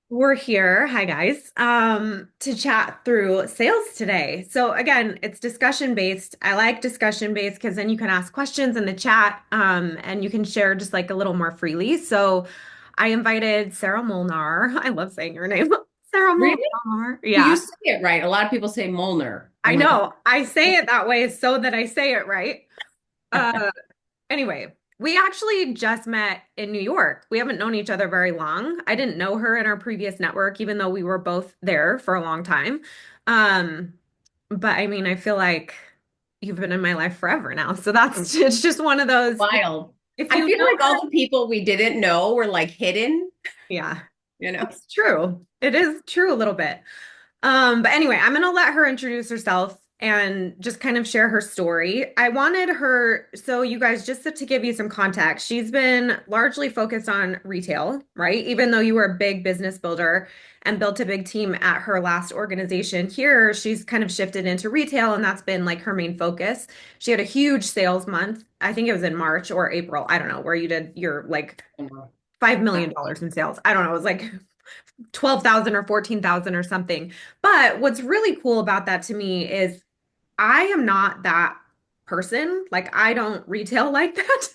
We're here, hi guys, to chat through sales today. So again, it's discussion based. I like discussion based because then you can ask questions in the chat, and you can share just like a little more freely. So I invited Sarah Molnar. I love saying her name. Sarah Really? Molnar. You Yeah, say it right. A lot of people say Molnar. I I'm like, know. I say it that way so that I say it right. Uh, Anyway, we actually just met in New York. We haven't known each other very long. I didn't know her in our previous network, even though we were both there for a long time. Um, but I mean, I feel like you've been in my life forever now. So that's it's just one of those wild. if I you feel know like her, all the people we didn't know were like hidden, yeah, you know? it's true. It is true a little bit. But anyway, I'm gonna let her introduce herself and just kind of share her story. I wanted her, so you guys, just to give you some context, she's been largely focused on retail, right? Even though you were a big business builder and built a big team at her last organization, here she's kind of shifted into retail, and that's been like her main focus. She had a huge sales month. I think it was in March or April. I don't know, where you did your like $5 million in sales. I don't know. It was like 12,000 or 14,000 or something. But what's really cool about that to me is I am not that person. Like I don't retail like that.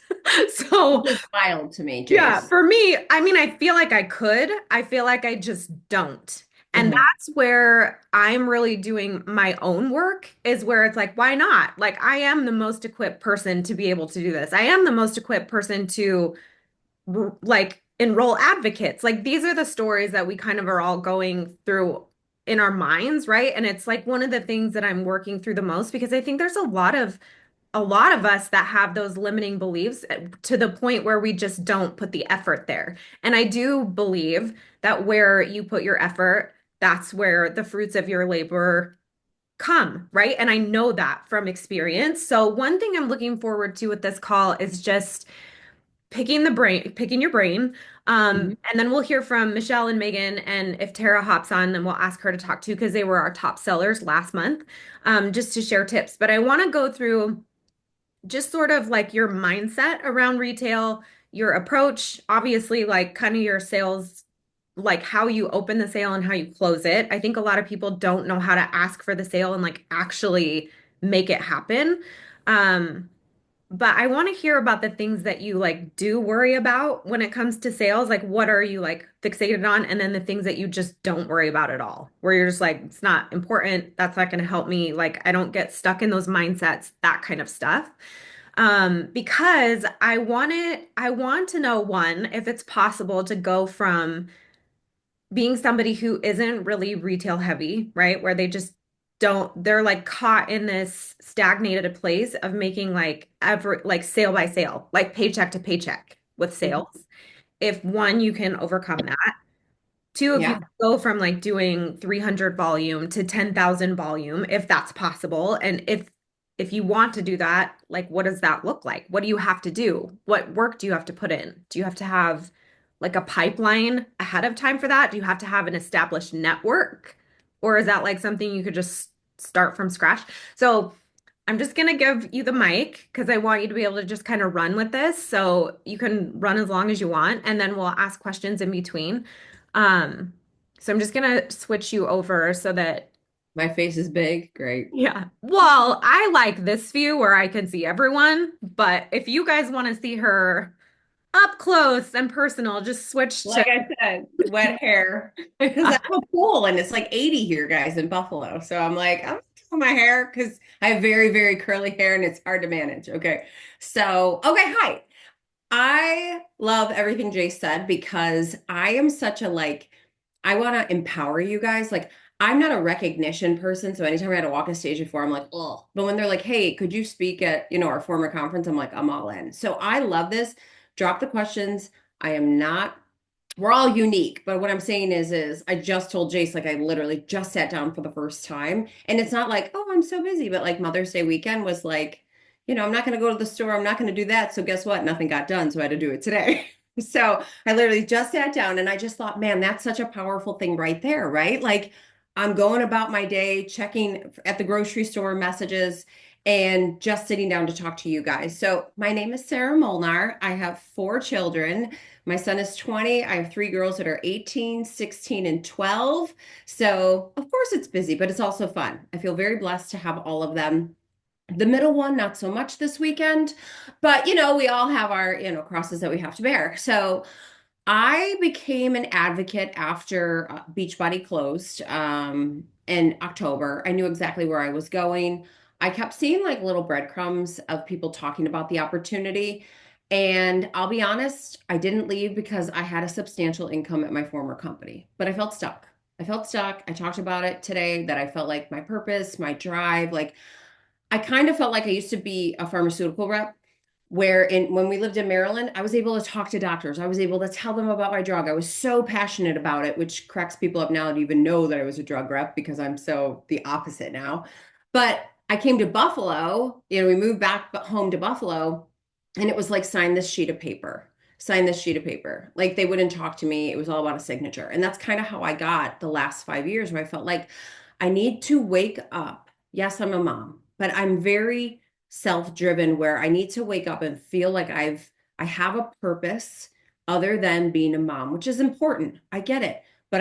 So, Which is wild to me, yeah, Jace. for me, I mean, I feel like I could. I feel like I just don't. And Mhm. that's where I'm really doing my own work is where it's like, why not? Like I am the most equipped person to be able to do this. I am the most equipped person to like enroll advocates. Like these are the stories that we kind of are all going through in our minds, right? And it's like one of the things that I'm working through the most because I think there's a lot of us that have those limiting beliefs to the point where we just don't put the effort there. And I do believe that where you put your effort, that's where the fruits of your labor come, right? And I know that from experience. So one thing I'm looking forward to with this call is just picking your brain. Mhm. And then we'll hear from Michelle and Megan. And if Tara hops on, then we'll ask her to talk too, because they were our top sellers last month, just to share tips. But I want to go through just sort of like your mindset around retail, your approach, obviously, like kind of your sales, like how you open the sale and how you close it. I think a lot of people don't know how to ask for the sale and like actually make it happen. Um, but I want to hear about the things that you like do worry about when it comes to sales. Like, what are you like fixated on? And then the things that you just don't worry about at all, where you're just like, it's not important. That's not going to help me. Like, I don't get stuck in those mindsets, that kind of stuff. Because I want to know one, if it's possible to go from being somebody who isn't really retail heavy, right? Where they just they're like caught in this stagnated place of making like every like sale by sale, like paycheck to paycheck with Mhm. sales. If one, you can overcome that. Two, if you Yeah. go from like doing 300 volume to 10,000 volume, if that's possible. And if you want to do that, like what does that look like? What do you have to do? What work do you have to put in? Do you have to have like a pipeline ahead of time for that? Do you have to have an established network? Or is that like something you could just start from scratch? So I'm just gonna give you the mic because I want you to be able to just kind of run with this. So you can run as long as you want, and then we'll ask questions in between. Um, so I'm just gonna switch you over so that, My face is big. Great. yeah. Well, I like this view where I can see everyone, but if you guys want to see her up close and personal, just switch to, Like I said, wet hair. Because I'm a pool and it's like 80 here, guys, in Buffalo. So I'm like, I'm doing my hair because I have very, very curly hair and it's hard to manage. Okay. So, okay, hi. I love everything Jay said because I am such a like, I want to empower you guys. Like, I'm not a recognition person. So anytime I had to walk a stage before, I'm like, oh. But when they're like, hey, could you speak at, our former conference? I'm like, I'm all in. So I love this. Drop the questions. I am not, we're all unique. But what I'm saying is I just told Jace, like, I literally just sat down for the first time. And it's not like, oh, I'm so busy. But like Mother's Day weekend was like, I'm not going to go to the store. I'm not going to do that. So guess what? Nothing got done. So I had to do it today. So I literally just sat down and I just thought, man, that's such a powerful thing right there, right? Like I'm going about my day, checking at the grocery store messages. and just sitting down to talk to you guys. So, my name is Sarah Molnar. I have four children. My son is 20. I have three girls that are 18, 16, and 12. So, of course, it's busy, but it's also fun. I feel very blessed to have all of them. The middle one, not so much this weekend, but we all have our, crosses that we have to bear. So, I became an advocate after Beachbody closed in October. I knew exactly where I was going. I kept seeing like little breadcrumbs of people talking about the opportunity. And I'll be honest, I didn't leave because I had a substantial income at my former company, but I felt stuck. I felt stuck. I talked about it today that I felt like my purpose, my drive, like I kind of felt like I used to be a pharmaceutical rep where when we lived in Maryland, I was able to talk to doctors. I was able to tell them about my drug. I was so passionate about it, which cracks people up now to even know that I was a drug rep because I'm so the opposite now. But I came to Buffalo, we moved back home to Buffalo, and it was like sign this sheet of paper. Sign this sheet of paper. Like they wouldn't talk to me. It was all about a signature. And that's kind of how I got the last 5 years where I felt like I need to wake up. Yes, I'm a mom, but I'm very self-driven where I need to wake up and feel like I have a purpose other than being a mom, which is important. I get it, but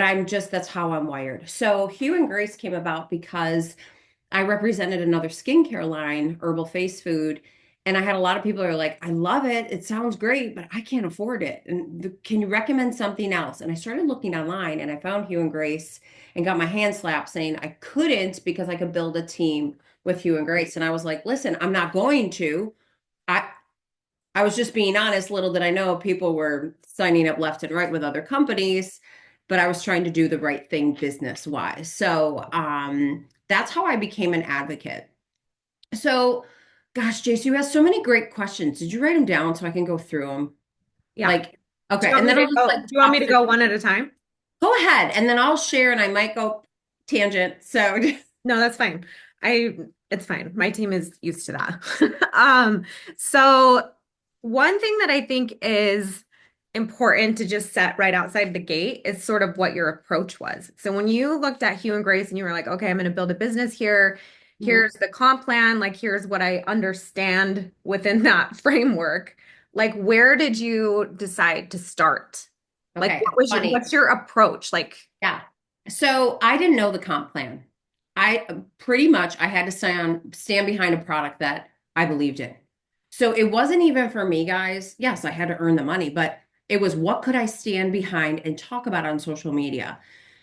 that's how I'm wired. So Hue and Grace came about because I represented another skincare line, Herbal Face Food, and I had a lot of people who are like, I love it. It sounds great, but I can't afford it. And can you recommend something else? And I started looking online and I found Hue and Grace and got my hand slapped saying I couldn't because I could build a team with Hue and Grace. And I was like, listen, I'm not going to. I I was just being honest. Little did I know people were signing up left and right with other companies, but I was trying to do the right thing business wise. So that's how I became an advocate. So, gosh, Jace, you asked so many great questions. Did you write them down so I can go through them? Yeah. Like, okay, and then I'll just Do like you want me talk to through. go one at a time? Go ahead, and then I'll share, and I might go tangent. So, No, that's fine. I it's fine. My team is used to that. So one thing that I think is important to just set right outside the gate is sort of what your approach was. So when you looked at Hugh and Grace and you were like, okay, I'm going to build a business here. Mhm. Here's the comp plan. Like, here's what I understand within that framework. Like, where did you decide to start? Like, Okay, funny. what's your approach? Like, Yeah. So I didn't know the comp plan. I pretty much I had to stand behind a product that I believed in. So it wasn't even for me, guys. Yes, I had to earn the money, but it was what could I stand behind and talk about on social media?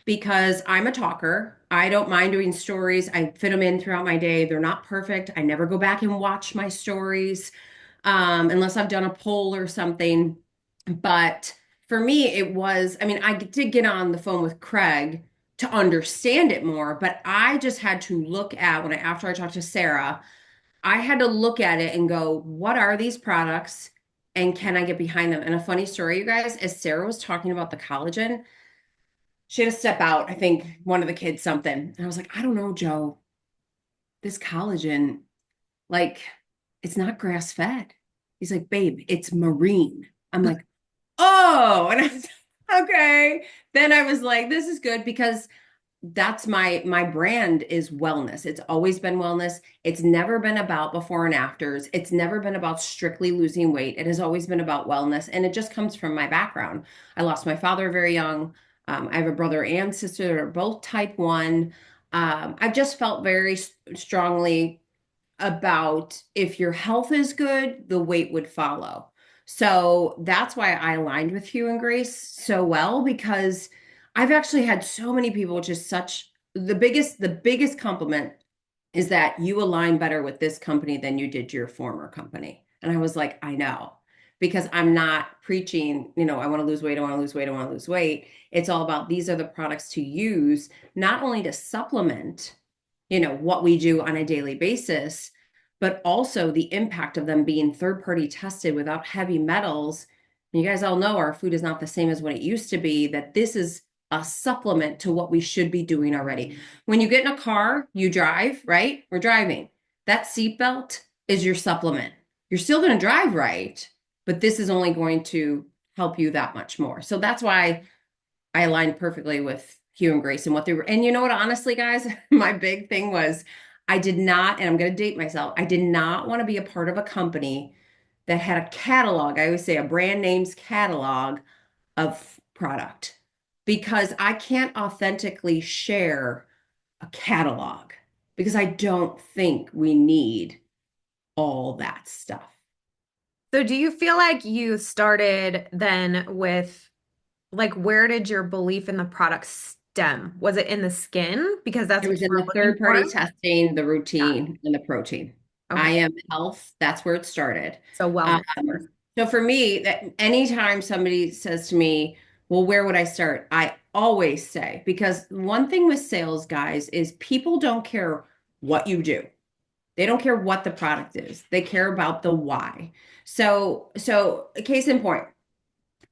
Because I'm a talker. I don't mind doing stories. I fit them in throughout my day. They're not perfect. I never go back and watch my stories unless I've done a poll or something. But for me, it was, I mean, I did get on the phone with Craig to understand it more, but I just had to look at after I talked to Sarah, I had to look at it and go, what are these products and can I get behind them? And a funny story, you guys, as Sarah was talking about the collagen, she had to step out, I think one of the kids something. And I was like, I don't know, Joe, this collagen, like, it's not grass fed. He's like, babe, it's marine. I'm like, oh, and I was okay. Then I was like, this is good because that's my brand is wellness. It's always been wellness. It's never been about before and afters. It's never been about strictly losing weight. It has always been about wellness, and it just comes from my background. I lost my father very young. I have a brother and sister that are both type 1. I've just felt very strongly about if your health is good, the weight would follow. So that's why I aligned with Hugh and Grace so well because I've actually had so many people, which is such the biggest compliment is that you align better with this company than you did your former company. And I was like, I know. Because I'm not preaching, I want to lose weight, I want to lose weight, I want to lose weight. It's all about these are the products to use, not only to supplement what we do on a daily basis, but also the impact of them being third party tested without heavy metals. You guys all know our food is not the same as what it used to be, that this is a supplement to what we should be doing already. When you get in a car, you drive, right? We're driving. That seatbelt is your supplement. You're still going to drive right, but this is only going to help you that much more. So that's why I aligned perfectly with Hugh and Grace and what they were. And you know what, honestly, guys, my big thing was I did not, and I'm going to date myself, I did not want to be a part of a company that had a catalog. I always say a brand name's catalog of product because I can't authentically share a catalog because I don't think we need all that stuff. So do you feel like you started then with like where did your belief in the product stem? Was it in the skin? Because that's It what was you in were the looking third party for? testing, the Yeah. routine, and the protein. I Okay. am health. That's where it started. So wellness first. So for me, that anytime somebody says to me, well, where would I start? I always say, because one thing with sales guys is people don't care what you do. They don't care what the product is. They care about the why. So case in point,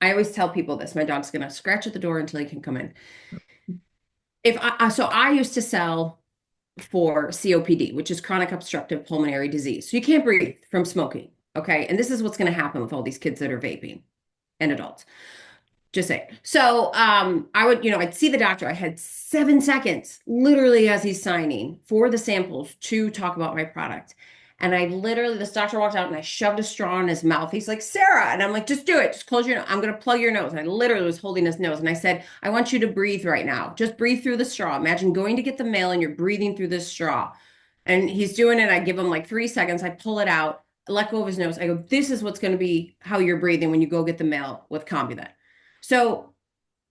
I always tell people this. My dog's gonna scratch at the door until he can come in. If so I used to sell for COPD, which is chronic obstructive pulmonary disease. So you can't breathe from smoking. Okay. And this is what's going to happen with all these kids that are vaping and adults. Just say. So I would, I'd see the doctor. I had 7 seconds, literally, as he's signing for the samples to talk about my product. And I literally, this doctor walked out and I shoved a straw in his mouth. He's like, Sarah. And I'm like, just do it. Just close your nose. I'm going to plug your nose. And I literally was holding his nose. And I said, I want you to breathe right now. Just breathe through the straw. Imagine going to get the mail and you're breathing through this straw. And he's doing it. I give him like 3 seconds. I pull it out, let go of his nose. I go, this is what's going to be how you're breathing when you go get the mail with Combivent. So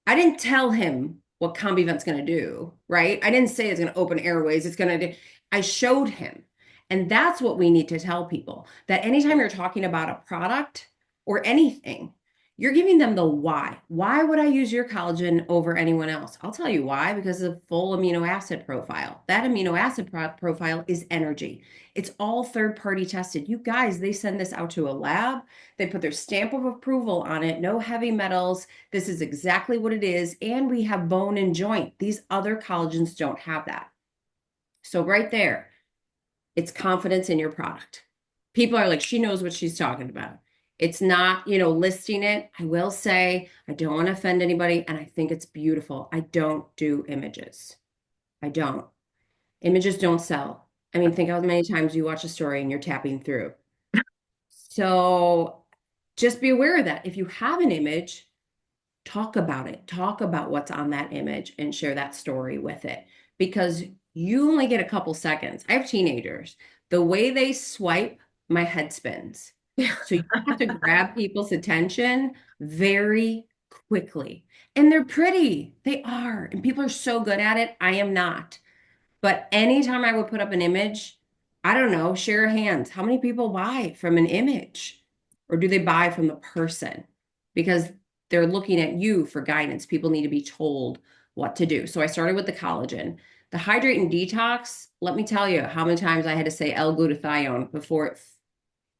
I didn't tell him what Combivent's going to do, right? I didn't say it's going to open airways. It's going to do, I showed him. And that's what we need to tell people that anytime you're talking about a product or anything, you're giving them the why. Why would I use your collagen over anyone else? I'll tell you why, because of the full amino acid profile. That amino acid profile is energy. It's all third party tested. You guys, they send this out to a lab. They put their stamp of approval on it. No heavy metals. This is exactly what it is. And we have bone and joint. These other collagens don't have that. So right there, it's confidence in your product. People are like, she knows what she's talking about. It's not, listing it. I will say, I don't want to offend anybody, and I think it's beautiful. I don't do images. I don't. Images don't sell. I mean, think how many times you watch a story and you're tapping through. So just be aware of that. If you have an image, talk about it. Talk about what's on that image and share that story with it because you only get a couple seconds. I have teenagers. The way they swipe, my head spins. So you have to grab people's attention very quickly. And they're pretty. They are. And people are so good at it. I am not. But anytime I would put up an image, I don't know, share of hands. How many people buy from an image? Or do they buy from the person? Because they're looking at you for guidance. People need to be told what to do. So I started with the collagen. The hydrate and detox, let me tell you how many times I had to say L-glutathione before it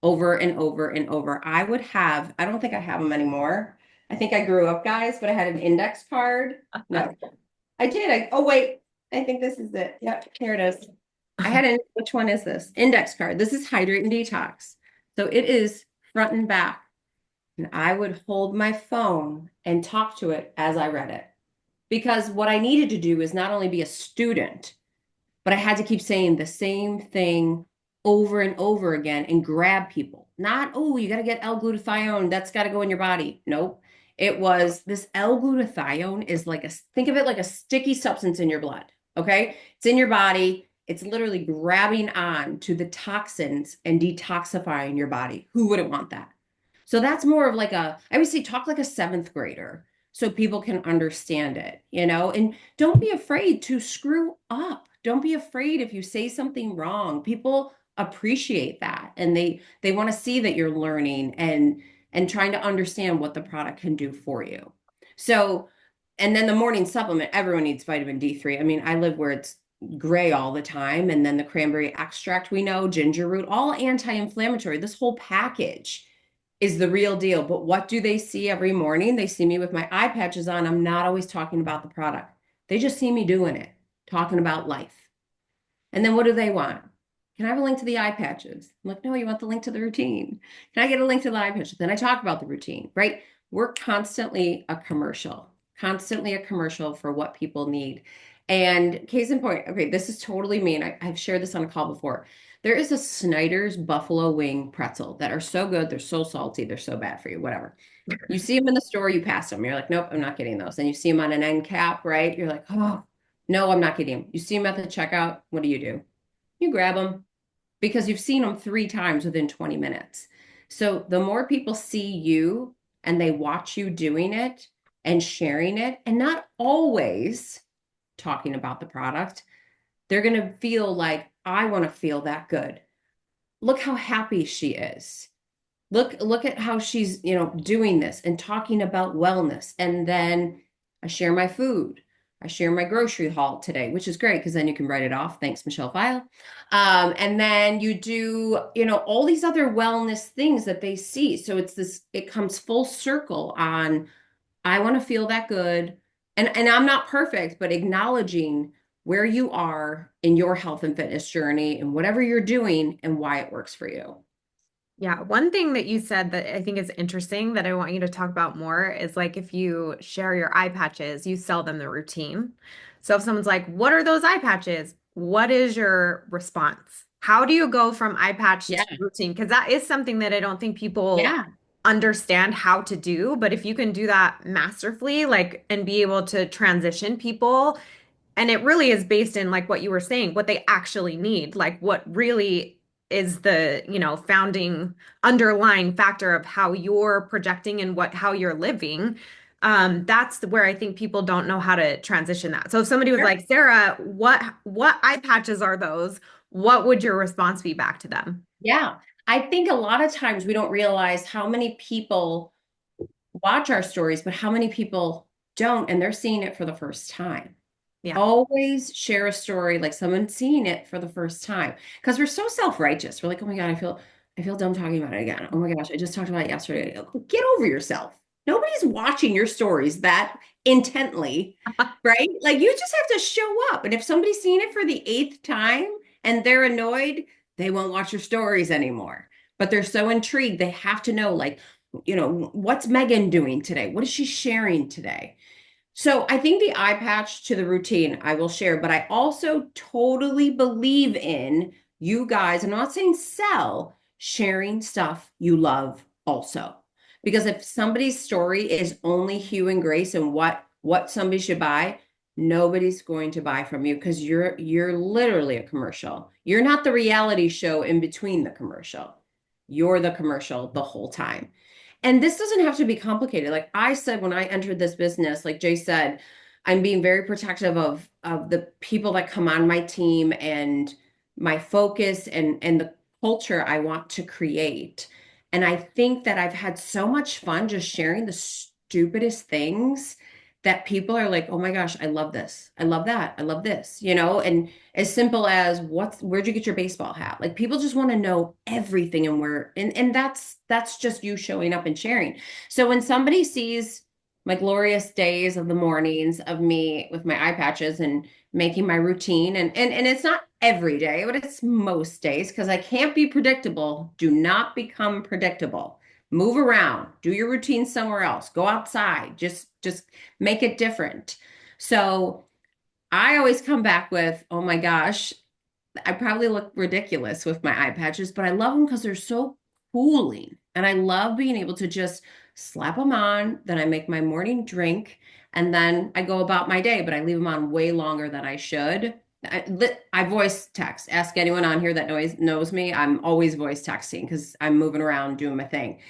over and over and over. I don't think I have them anymore. I think I grew up, guys, but I had an index card. No, I did. Oh, wait. I think this is it. Yep, here it is. Which one is this? Index card. This is Hydrate and Detox. So it is front and back. And I would hold my phone and talk to it as I read it. Because what I needed to do is not only be a student, but I had to keep saying the same thing over and over again and grab people. Not, oh, you got to get L-glutathione. That's got to go in your body. Nope. It was this L-glutathione is like think of it like a sticky substance in your blood. Okay. It's in your body. It's literally grabbing on to the toxins and detoxifying your body. Who wouldn't want that? So that's more of like I would say talk like a seventh grader so people can understand it, and don't be afraid to screw up. Don't be afraid if you say something wrong. People appreciate that and they want to see that you're learning and trying to understand what the product can do for you. So, and then the morning supplement, everyone needs vitamin D3. I mean, I live where it's gray all the time. And then the cranberry extract, we know, ginger root, all anti-inflammatory. This whole package is the real deal. But what do they see every morning? They see me with my eye patches on. I'm not always talking about the product. They just see me doing it, talking about life. And then what do they want? Can I have a link to the eye patches? I'm like, no, you want the link to the routine. Can I get a link to the eye patches? Then I talk about the routine, right? We're constantly a commercial for what people need. And case in point, okay, this is totally me, and I've shared this on a call before. There is a Snyder's buffalo wing pretzel that are so good. They're so salty. They're so bad for you, whatever. You see them in the store, you pass them. You're like, nope, I'm not getting those. And you see them on an end cap, right? You're like, oh, no, I'm not getting them. You see them at the checkout. What do? You grab them because you've seen them 3 times within 20 minutes. So the more people see you and they watch you doing it and sharing it, and not always talking about the product, they're going to feel like, I want to feel that good. Look how happy she is. Look at how she's, doing this and talking about wellness. And then I share my food. I share my grocery haul today, which is great because then you can write it off. Thanks, Michelle Pfile. And then you do, all these other wellness things that they see. So it comes full circle on, I want to feel that good. And I'm not perfect, but acknowledging where you are in your health and fitness journey and whatever you're doing and why it works for you. Yeah, one thing that you said that I think is interesting that I want you to talk about more is like if you share your eye patches, you sell them the routine. So if someone's like, "What are those eye patches?" What is your response? How do you go from eye patch Yeah. to routine? Because that is something that I don't think people Yeah. understand how to do. But if you can do that masterfully, like, and be able to transition people, and it really is based in like what you were saying, what they actually need, like what really is the, founding underlying factor of how you're projecting and how you're living. That's where I think people don't know how to transition that. So if somebody was Sure. like, Sarah, what eye patches are those? What would your response be back to them? Yeah. I think a lot of times we don't realize how many people watch our stories, but how many people don't, and they're seeing it for the first time. Yeah. Always share a story like someone seeing it for the first time. Because we're so self-righteous. We're like, oh my God, I feel dumb talking about it again. Oh my gosh, I just talked about it yesterday. Get over yourself. Nobody's watching your stories that intently, right? Like you just have to show up. And if somebody's seen it for the 8th time and they're annoyed, they won't watch your stories anymore. But they're so intrigued, they have to know, like, what's Megan doing today? What is she sharing today? So I think the eye patch to the routine I will share, but I also totally believe in you guys, and I'm not saying sell, sharing stuff you love also. Because if somebody's story is only hue and grace and what somebody should buy, nobody's going to buy from you because you're literally a commercial. You're not the reality show in between the commercial. You're the commercial the whole time. And this doesn't have to be complicated. Like I said, when I entered this business, like Jay said, I'm being very protective of the people that come on my team and my focus and the culture I want to create. And I think that I've had so much fun just sharing the stupidest things that people are like, oh my gosh, I love this. I love that. I love this, and as simple as where'd you get your baseball hat? Like people just want to know everything and that's just you showing up and sharing. So when somebody sees my glorious days of the mornings of me with my eye patches and making my routine and it's not every day, but it's most days because I can't be predictable. Do not become predictable. Move around, do your routine somewhere else, go outside, just make it different. So I always come back with, oh my gosh, I probably look ridiculous with my eye patches, but I love them because they're so cooling. And I love being able to just slap them on. Then I make my morning drink and then I go about my day, but I leave them on way longer than I should. I voice text. Ask anyone on here that knows me. I'm always voice texting because I'm moving around doing my thing.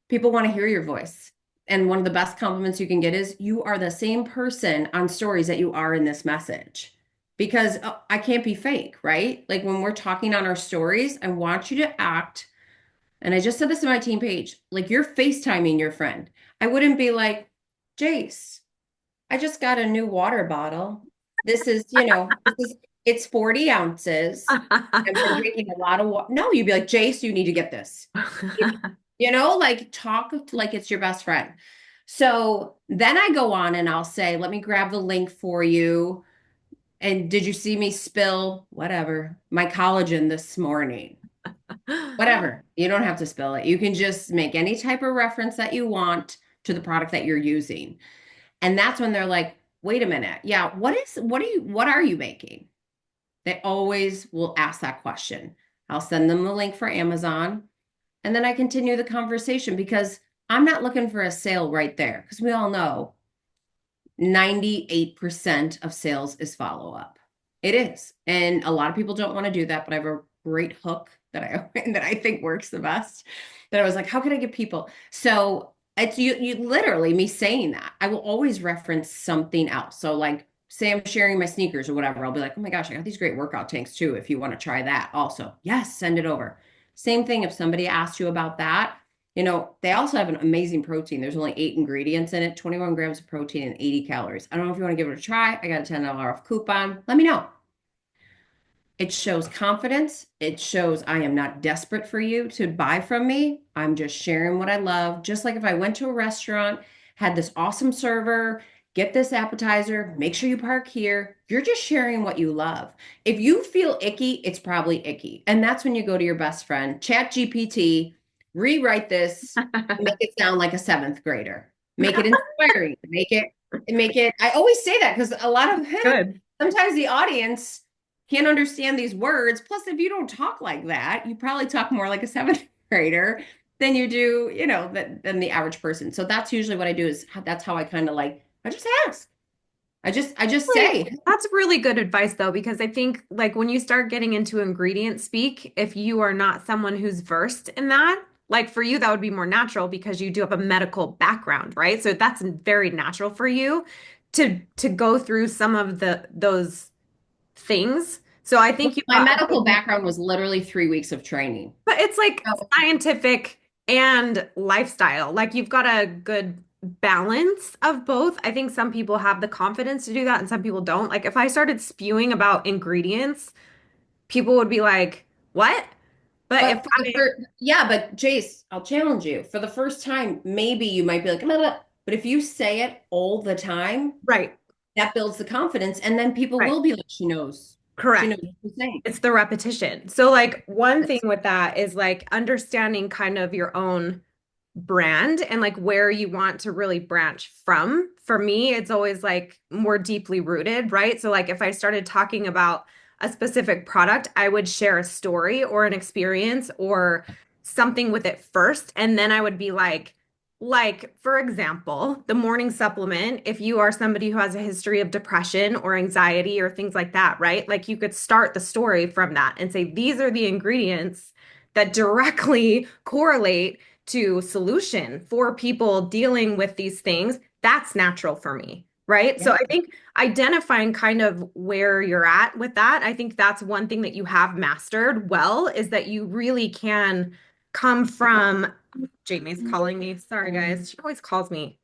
People want to hear your voice. And one of the best compliments you can get is you are the same person on stories that you are in this message. Because I can't be fake, right? Like when we're talking on our stories, I want you to act. And I just said this to my team page, like you're FaceTiming your friend. I wouldn't be like, Jace, I just got a new water bottle. It's 40 ounces. I've been drinking a lot of water. No, you'd be like, Jace, you need to get this. Like talk like it's your best friend. So then I go on and I'll say, let me grab the link for you. And did you see me spill whatever, my collagen this morning? Whatever. You don't have to spill it. You can just make any type of reference that you want to the product that you're using. And that's when they're like, wait a minute. Yeah, what are you making? They always will ask that question. I'll send them the link for Amazon and then I continue the conversation because I'm not looking for a sale right there because we all know 98% of sales is follow up. It is. And a lot of people don't want to do that, but I have a great hook that I that I think works the best. That I was like, how can I get people? So it's you literally me saying that. I will always reference something else. So like say I'm sharing my sneakers or whatever, I'll be like, oh my gosh, I got these great workout tanks too. If you want to try that also. Yes, send it over. Same thing if somebody asked you about that, they also have an amazing protein. There's only 8 ingredients in it, 21 grams of protein and 80 calories. I don't know if you want to give it a try. I got a $10 off coupon. Let me know. It shows confidence. It shows I am not desperate for you to buy from me. I'm just sharing what I love. Just like if I went to a restaurant, had this awesome server, get this appetizer, make sure you park here. You're just sharing what you love. If you feel icky, it's probably icky. And that's when you go to your best friend, Chat GPT, rewrite this, make it sound like a seventh grader. Make it inspiring. Make it. I always say that because a lot of Good. sometimes the audience can't understand these words. Plus, if you don't talk like that, you probably talk more like a seventh grader than you do, than the average person. So that's usually what I do is that's how I kind of like, I just ask. I just Like, say, that's really good advice though, because I think like when you start getting into ingredient speak, if you are not someone who's versed in that, like for you, that would be more natural because you do have a medical background, right? So that's very natural for you to go through some of those things. So I think you've my got a medical good, background was literally 3 weeks of training. but it's like So, scientific and lifestyle. Like you've got a good balance of both. I think some people have the confidence to do that and some people don't. Like if I started spewing about ingredients, people would be like, "What?" But if but for the I, first, yeah, but Jace, I'll challenge you. For the first time, maybe you might be like, "Blah, blah." But if you say it all the time, right, that builds the confidence, and then people right, will be like, she knows correct. what she's saying. It's the repetition. So like one thing That's with that is like understanding kind of your own brand and like where you want to really branch from. For me, it's always like more deeply rooted, right? So like if I started talking about a specific product, I would share a story or an experience or something with it first, and then I would be like for example, the morning supplement, if you are somebody who has a history of depression or anxiety or things like that, right? Like you could start the story from that and say these are the ingredients that directly correlate to solution for people dealing with these things. That's natural for me, right? So yeah. I think identifying kind of where you're at with that, I think that's one thing that you have mastered well is that you really can come from. Jamie's calling me. Sorry, guys. She always calls me.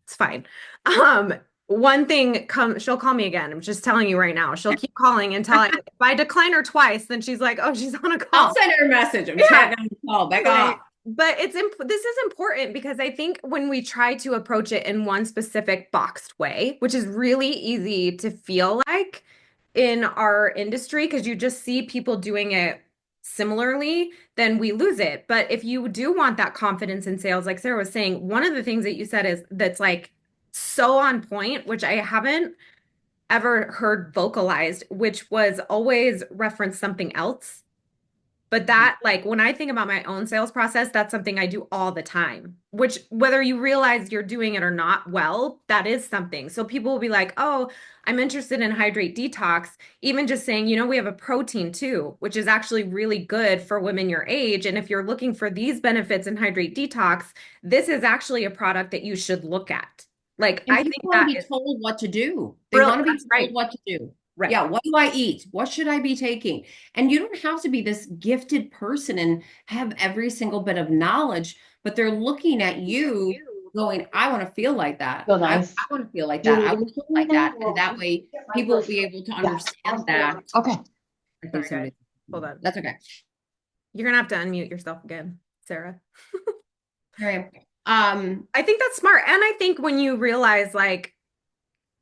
It's fine. Um, One thing she'll call me again. I'm just telling you right now. She'll keep calling until if I decline her twice, then she's like, "Oh, she's on a I'll call." send her a message. I'm just Yeah. not going to call. Back Anyway, off. but this is important because I think when we try to approach it in one specific boxed way, which is really easy to feel like in our industry because you just see people doing it similarly, then we lose it. But if you do want that confidence in sales, like Sarah was saying, one of the things that you said is that's like so on point, which I haven't ever heard vocalized, which was always reference something else. But that, like, when I think about my own sales process, that's something I do all the time, which whether you realize you're doing it or not, well, that is something. So people will be like, oh, I'm interested in hydrate detox. Even just saying, we have a protein too, which is actually really good for women your age. And if you're looking for these benefits in hydrate detox, this is actually a product that you should look at. Like, And I people think want to that be is told what to do. They brilliant. want to be That's told right. what to do. Right. Yeah, what do I eat? What should I be taking? And you don't have to be this gifted person and have every single bit of knowledge, but they're looking at you going, I want to feel like that. So I nice. want to feel like Do you that. I need want to feel like anything that. And or that way get my people will be brochure? able to Yes. understand that. Okay. I think Sorry, guys. somebody, Hold on. that's okay. You're gonna have to unmute yourself again, Sarah. Here I am. I think that's smart. And I think when you realize, like,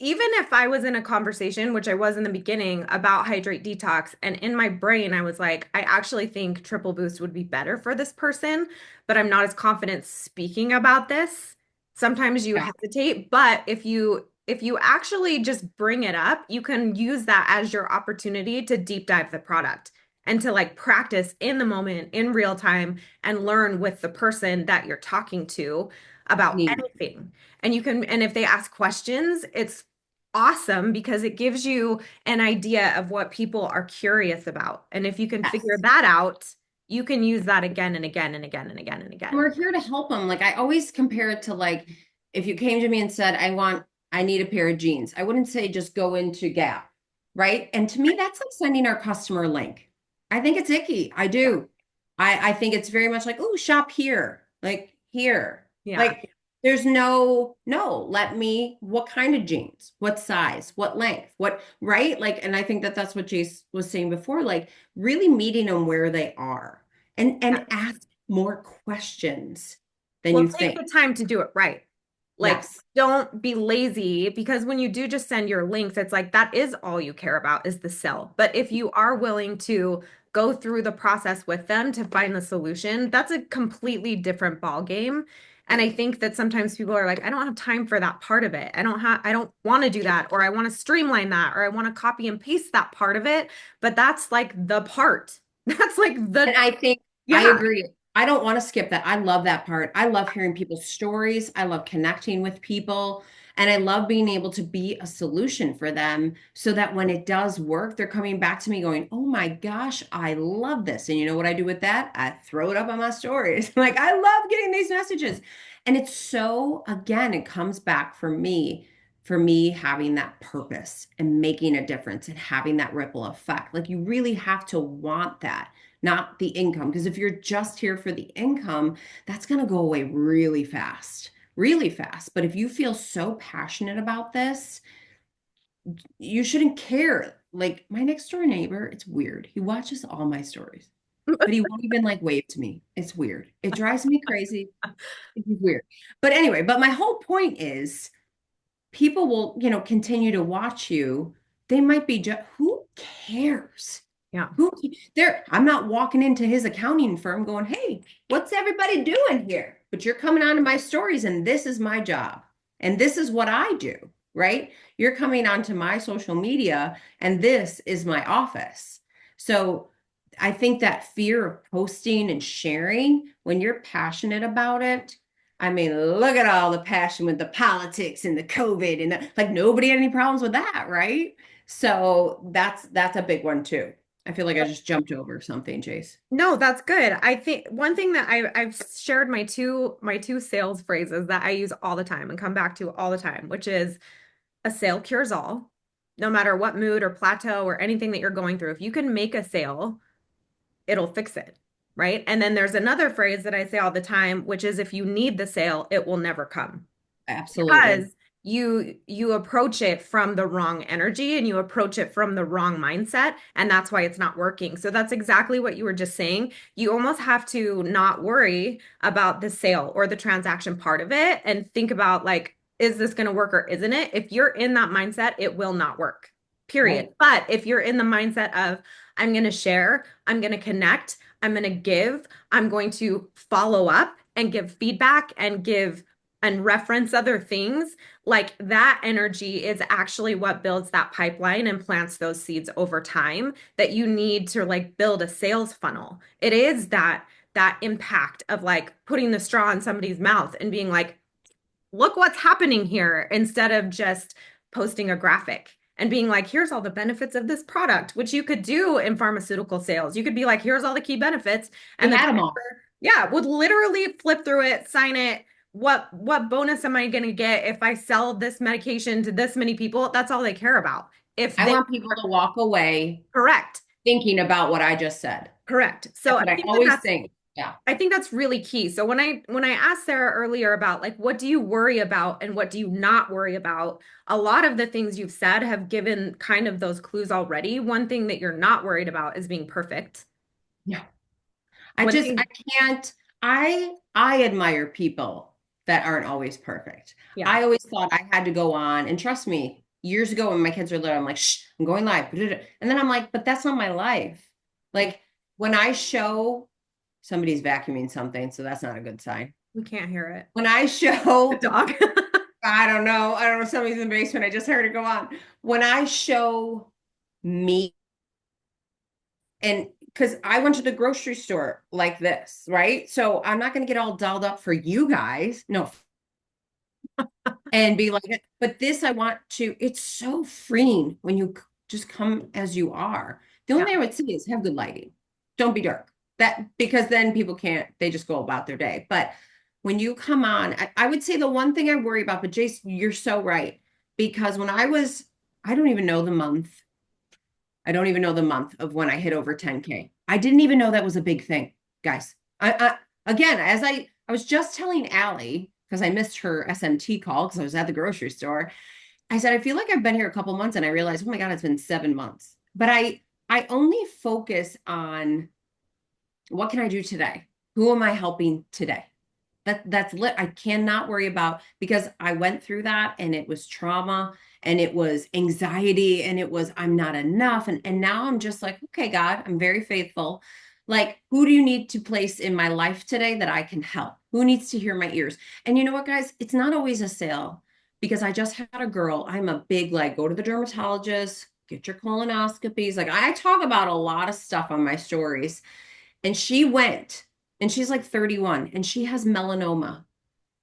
even if I was in a conversation, which I was in the beginning, about hydrate detox, and in my brain, I was like, I actually think triple boost would be better for this person, but I'm not as confident speaking about this. Sometimes you yeah. hesitate, but if you actually just bring it up, you can use that as your opportunity to deep dive the product and to like practice in the moment, in real time, and learn with the person that you're talking to about Neat. anything. And you can, and if they ask questions, it's awesome because it gives you an idea of what people are curious about. And if you can figure Yes. that out, you can use that again and again and again and again and And again. we're here to help them. Like I always compare it to like if you came to me and said, I need a pair of jeans. I wouldn't say just go into Gap, right? And to me, that's like sending our customer a link. I think it's icky. I Yeah. do. I think it's very much like, oh, shop here, like here. Yeah. Like there's no, let me, what kind of jeans, what size, what length, what, right? Like, and I think that that's what Jace was saying before, like really meeting them where they are and ask more questions than Well, you take think. the time to do it right. Like, Yes. don't be lazy because when you do just send your links, it's like that is all you care about is the sell. But if you are willing to go through the process with them to find the solution, that's a completely different ball game. And I think that sometimes people are like, I don't have time for that part of it. I don't want to do that, or I want to streamline that, or I want to copy and paste that part of it. But that's like the part. That's like And the, I think I yeah. agree. I don't want to skip that. I love that part. I love hearing people's stories. I love connecting with people. And I love being able to be a solution for them so that when it does work, they're coming back to me going, oh my gosh, I love this. And you know what I do with that? I throw it up on my stories. Like, I love getting these messages. And it's so, again, it comes back for me having that purpose and making a difference and having that ripple effect. Like you really have to want that, not the income. Because if you're just here for the income, that's going to go away really fast, really fast. But if you feel so passionate about this, you shouldn't care. Like my next door neighbor, it's weird. He watches all my stories, but he won't even like wave to me. It's weird. It drives me crazy. It's weird. But anyway, but my whole point is people will, continue to watch you. They might be just, who cares? Yeah. Who there? I'm not walking into his accounting firm going, hey, what's everybody doing here? But you're coming onto my stories, and this is my job. And this is what I do, right? You're coming onto my social media, and this is my office. So I think that fear of posting and sharing, when you're passionate about it, I mean, look at all the passion with the politics and the COVID and like nobody had any problems with that, right? So that's a big one too. I feel like I just jumped over something, Jace. No, that's good. I think one thing that I've shared my two sales phrases that I use all the time and come back to all the time, which is a sale cures all. No matter what mood or plateau or anything that you're going through, if you can make a sale, it'll fix it, right? And then there's another phrase that I say all the time, which is if you need the sale, it will never come Absolutely. because you approach it from the wrong energy and you approach it from the wrong mindset, and that's why it's not working. So that's exactly what you were just saying. You almost have to not worry about the sale or the transaction part of it and think about like, is this going to work or isn't it? If you're in that mindset, it will not work, period. Right. But if you're in the mindset of I'm going to share, I'm going to connect, I'm going to give, I'm going to follow up and give feedback and give and reference other things, like that energy is actually what builds that pipeline and plants those seeds over time that you need to like build a sales funnel. It is that impact of like putting the straw in somebody's mouth and being like, look what's happening here, instead of just posting a graphic and being like, here's all the benefits of this product, which you could do in pharmaceutical sales. You could be like, here's all the key benefits. We And the had them all. doctor, yeah, would literally flip through it, sign it. What bonus am I going to get if I sell this medication to this many people? That's all they care about. If I they want people to walk away correct, thinking about what I just said. correct. So That's I what I think that always that's think. Yeah. I think that's really key. So when I asked Sarah earlier about like what do you worry about and what do you not worry about, a lot of the things you've said have given kind of those clues already. One thing that you're not worried about is being perfect. Yeah. One I thing, can't, I admire people that aren't always perfect. yeah, I always thought I had to go on, and trust me, years ago when my kids were little, I'm like, shh, I'm going live. And then I'm like, but that's not my life. yeah, Like when I show somebody's vacuuming something, so that's not a good sign. we can't hear it. When I The show dog. I don't know. I don't know. Somebody's in the basement. I just heard it go on. When I show meat, and because I went to the grocery store like this, right? So I'm not going to get all dolled up for you guys. No, and be like, but this I want to, it's so freeing when you just come as you are. The only Yeah. thing I would say is have good lighting. Don't be dark. That because then people can't, they just go about their day. But when you come on, I would say the one thing I worry about, but Jason, you're so right. Because when I was, I don't even know the month. I don't even know the month of when I hit over 10K. I didn't even know that was a big thing, guys. Again, as I was just telling Allie, because I missed her SMT call because I was at the grocery store. I said, I feel like I've been here a couple months and I realized, oh my God, it's been 7 months. But I only focus on what can I do today? Who am I helping today? That's lit. I cannot worry about because I went through that and it was trauma and it was anxiety and it was I'm not enough. And now I'm just like, okay, God, I'm very faithful. Like, who do you need to place in my life today that I can help? Who needs to hear my ears? And you know what, guys? It's not always a sale because I just had a girl. I'm a big like go to the dermatologist, get your colonoscopies. Like I talk about a lot of stuff on my stories. And she went and she's like 31 and she has melanoma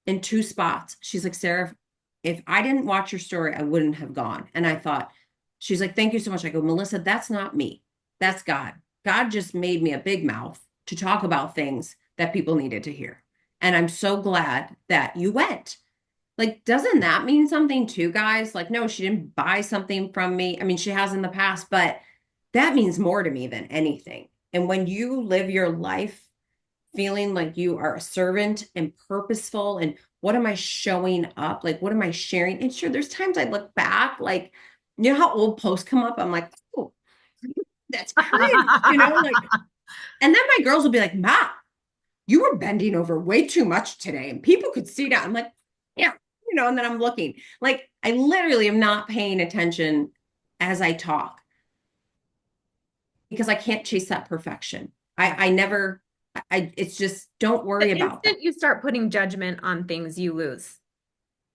in two spots. She's like, Sarah, if I didn't watch your story, I wouldn't have gone. And I thought, she's like, thank you so much. I go, Melissa, that's not me. That's God. God just made me a big mouth to talk about things that people needed to hear. And I'm so glad that you went. Like, doesn't that mean something too, guys? Like, no, she didn't buy something from me. I mean, she has in the past, but that means more to me than anything. And when you live your life feeling like you are a servant and purposeful and what am I showing up? Like, what am I sharing? And sure, there's times I look back, like, you know how old posts come up? I'm like, oh, that's cringe, like, and then my girls will be like, Ma, you were bending over way too much today and people could see that. I'm like, yeah, and then I'm looking like I literally am not paying attention as I talk because I can't chase that perfection. Yeah. I never, it's just don't worry The about that. instant you start putting judgment on things, you lose.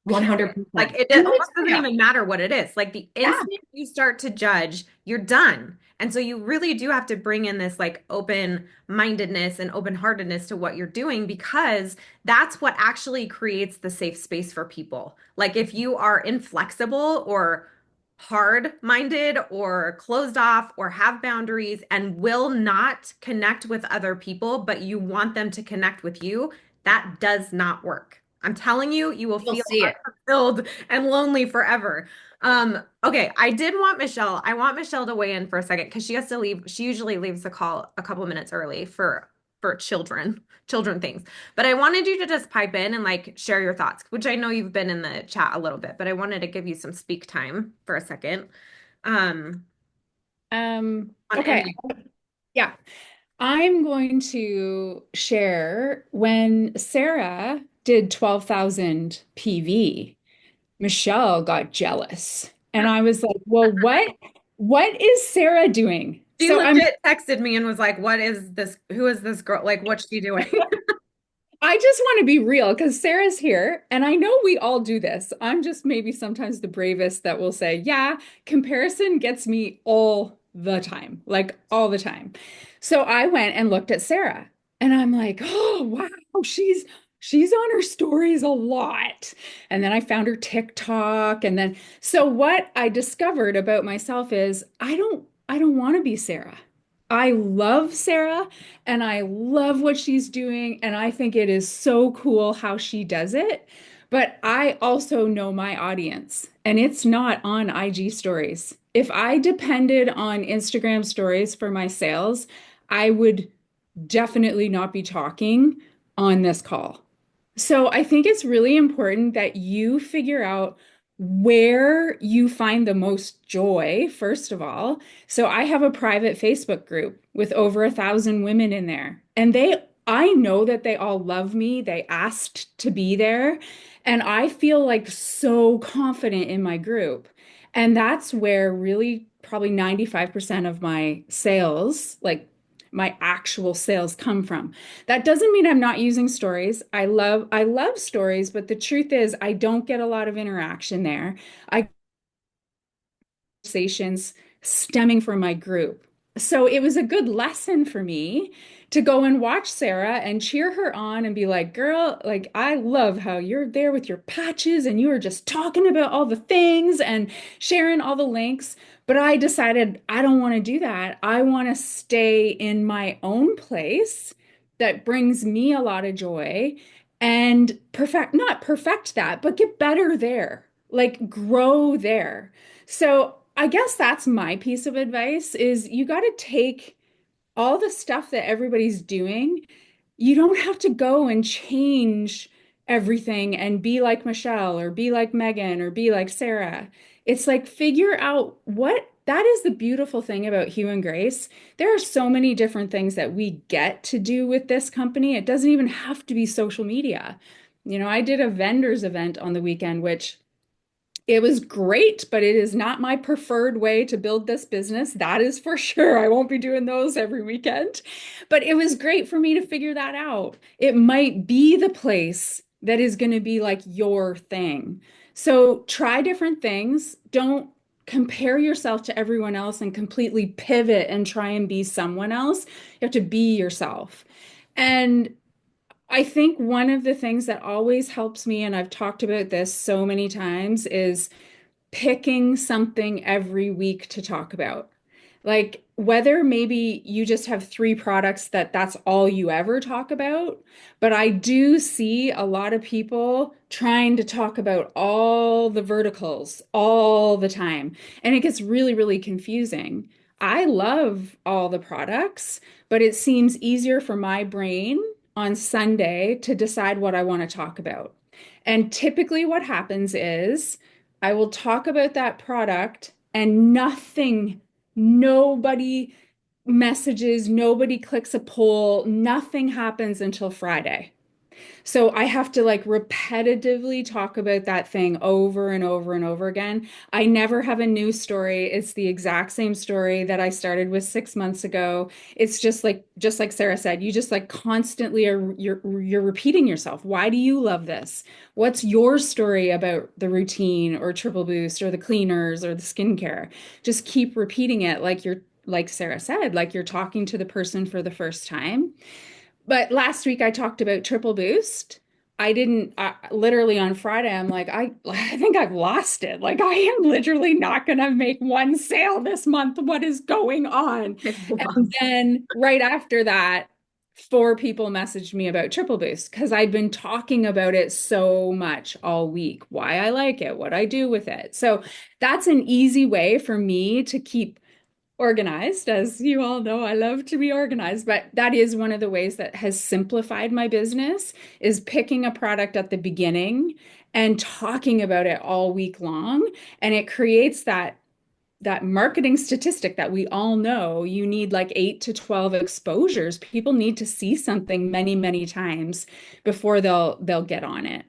Period. Like 100%. it And let me almost tell doesn't you, even matter what it is. Like the yeah, instant you start to judge, you're done. And so you really do have to bring in this like open-mindedness and open-heartedness to what you're doing because that's what actually creates the safe space for people. Like if you are inflexible or hard-minded or closed off or have boundaries and will not connect with other people, but you want them to connect with you, that does not work. I'm telling you, you will you'll feel see it. unfulfilled and lonely forever. Okay, I did want Michelle. I want Michelle to weigh in for a second because she has to leave. She usually leaves the call a couple minutes early for children things. But I wanted you to just pipe in and like share your thoughts, which I know you've been in the chat a little bit, but I wanted to give you some speak time for a second. Um, on Okay. any. Yeah. I'm going to share when Sarah did 12,000 PV, Michelle got jealous. And I was like, well, what is Sarah doing? She So I'm legit texted me and was like, "What is this? Who is this girl? Like, what's she doing?" I just want to be real because Sarah's here, and I know we all do this. I'm just maybe sometimes the bravest that will say, yeah, comparison gets me all the time, like all the time. So I went and looked at Sarah, and I'm like, oh wow, she's on her stories a lot. And then I found her TikTok, and then so what I discovered about myself is I don't want to be Sarah. I love Sarah and I love what she's doing. And I think it is so cool how she does it. But I also know my audience, and it's not on IG stories. If I depended on Instagram stories for my sales, I would definitely not be talking on this call. So I think it's really important that you figure out where you find the most joy, first of all. So I have a private Facebook group with over 1,000 women in there, and I know that they all love me. They asked to be there, and I feel like so confident in my group. And that's where really probably 95% of my sales, like my actual sales come from. That doesn't mean I'm not using stories. I love stories, but the truth is I don't get a lot of interaction there. I conversations stemming from my group. So it was a good lesson for me to go and watch Sarah and cheer her on and be like, girl, like, I love how you're there with your patches and you were just talking about all the things and sharing all the links. But I decided I don't want to do that. I want to stay in my own place that brings me a lot of joy and not perfect that, but get better there, like grow there. So I guess that's my piece of advice is you got to take all the stuff that everybody's doing. You don't have to go and change everything and be like Michelle or be like Megan or be like Sarah. It's like figure out what that is the beautiful thing about Hue and Grace. There are so many different things that we get to do with this company. It doesn't even have to be social media. I did a vendors event on the weekend, which it was great, but it is not my preferred way to build this business. That is for sure. I won't be doing those every weekend. But it was great for me to figure that out. It might be the place that is going to be like your thing. So try different things. Don't compare yourself to everyone else and completely pivot and try and be someone else. You have to be yourself. And I think one of the things that always helps me, and I've talked about this so many times, is picking something every week to talk about. Like whether maybe you just have three products that's all you ever talk about, but I do see a lot of people trying to talk about all the verticals all the time, and it gets really, really confusing. I love all the products, but it seems easier for my brain on Sunday to decide what I want to talk about. And typically what happens is I will talk about that product and nobody messages, nobody clicks a poll, nothing happens until Friday. So I have to like repetitively talk about that thing over and over and over again. I never have a new story. It's the exact same story that I started with 6 months ago. It's just like Sarah said, you just like constantly you're repeating yourself. Why do you love this? What's your story about the routine or triple boost or the cleaners or the skincare? Just keep repeating it like Sarah said, like you're talking to the person for the first time. But last week I talked about triple boost. I didn't literally on Friday. I'm like, I think I've lost it. Like I am literally not going to make one sale this month. What is going on? And then right after that, four people messaged me about triple boost because I'd been talking about it so much all week, why I like it, what I do with it. So that's an easy way for me to keep organized. As you all know, I love to be organized, but that is one of the ways that has simplified my business is picking a product at the beginning and talking about it all week long. And it creates that marketing statistic that we all know you need like 8 to 12 exposures. People need to see something many, many times before they'll get on it.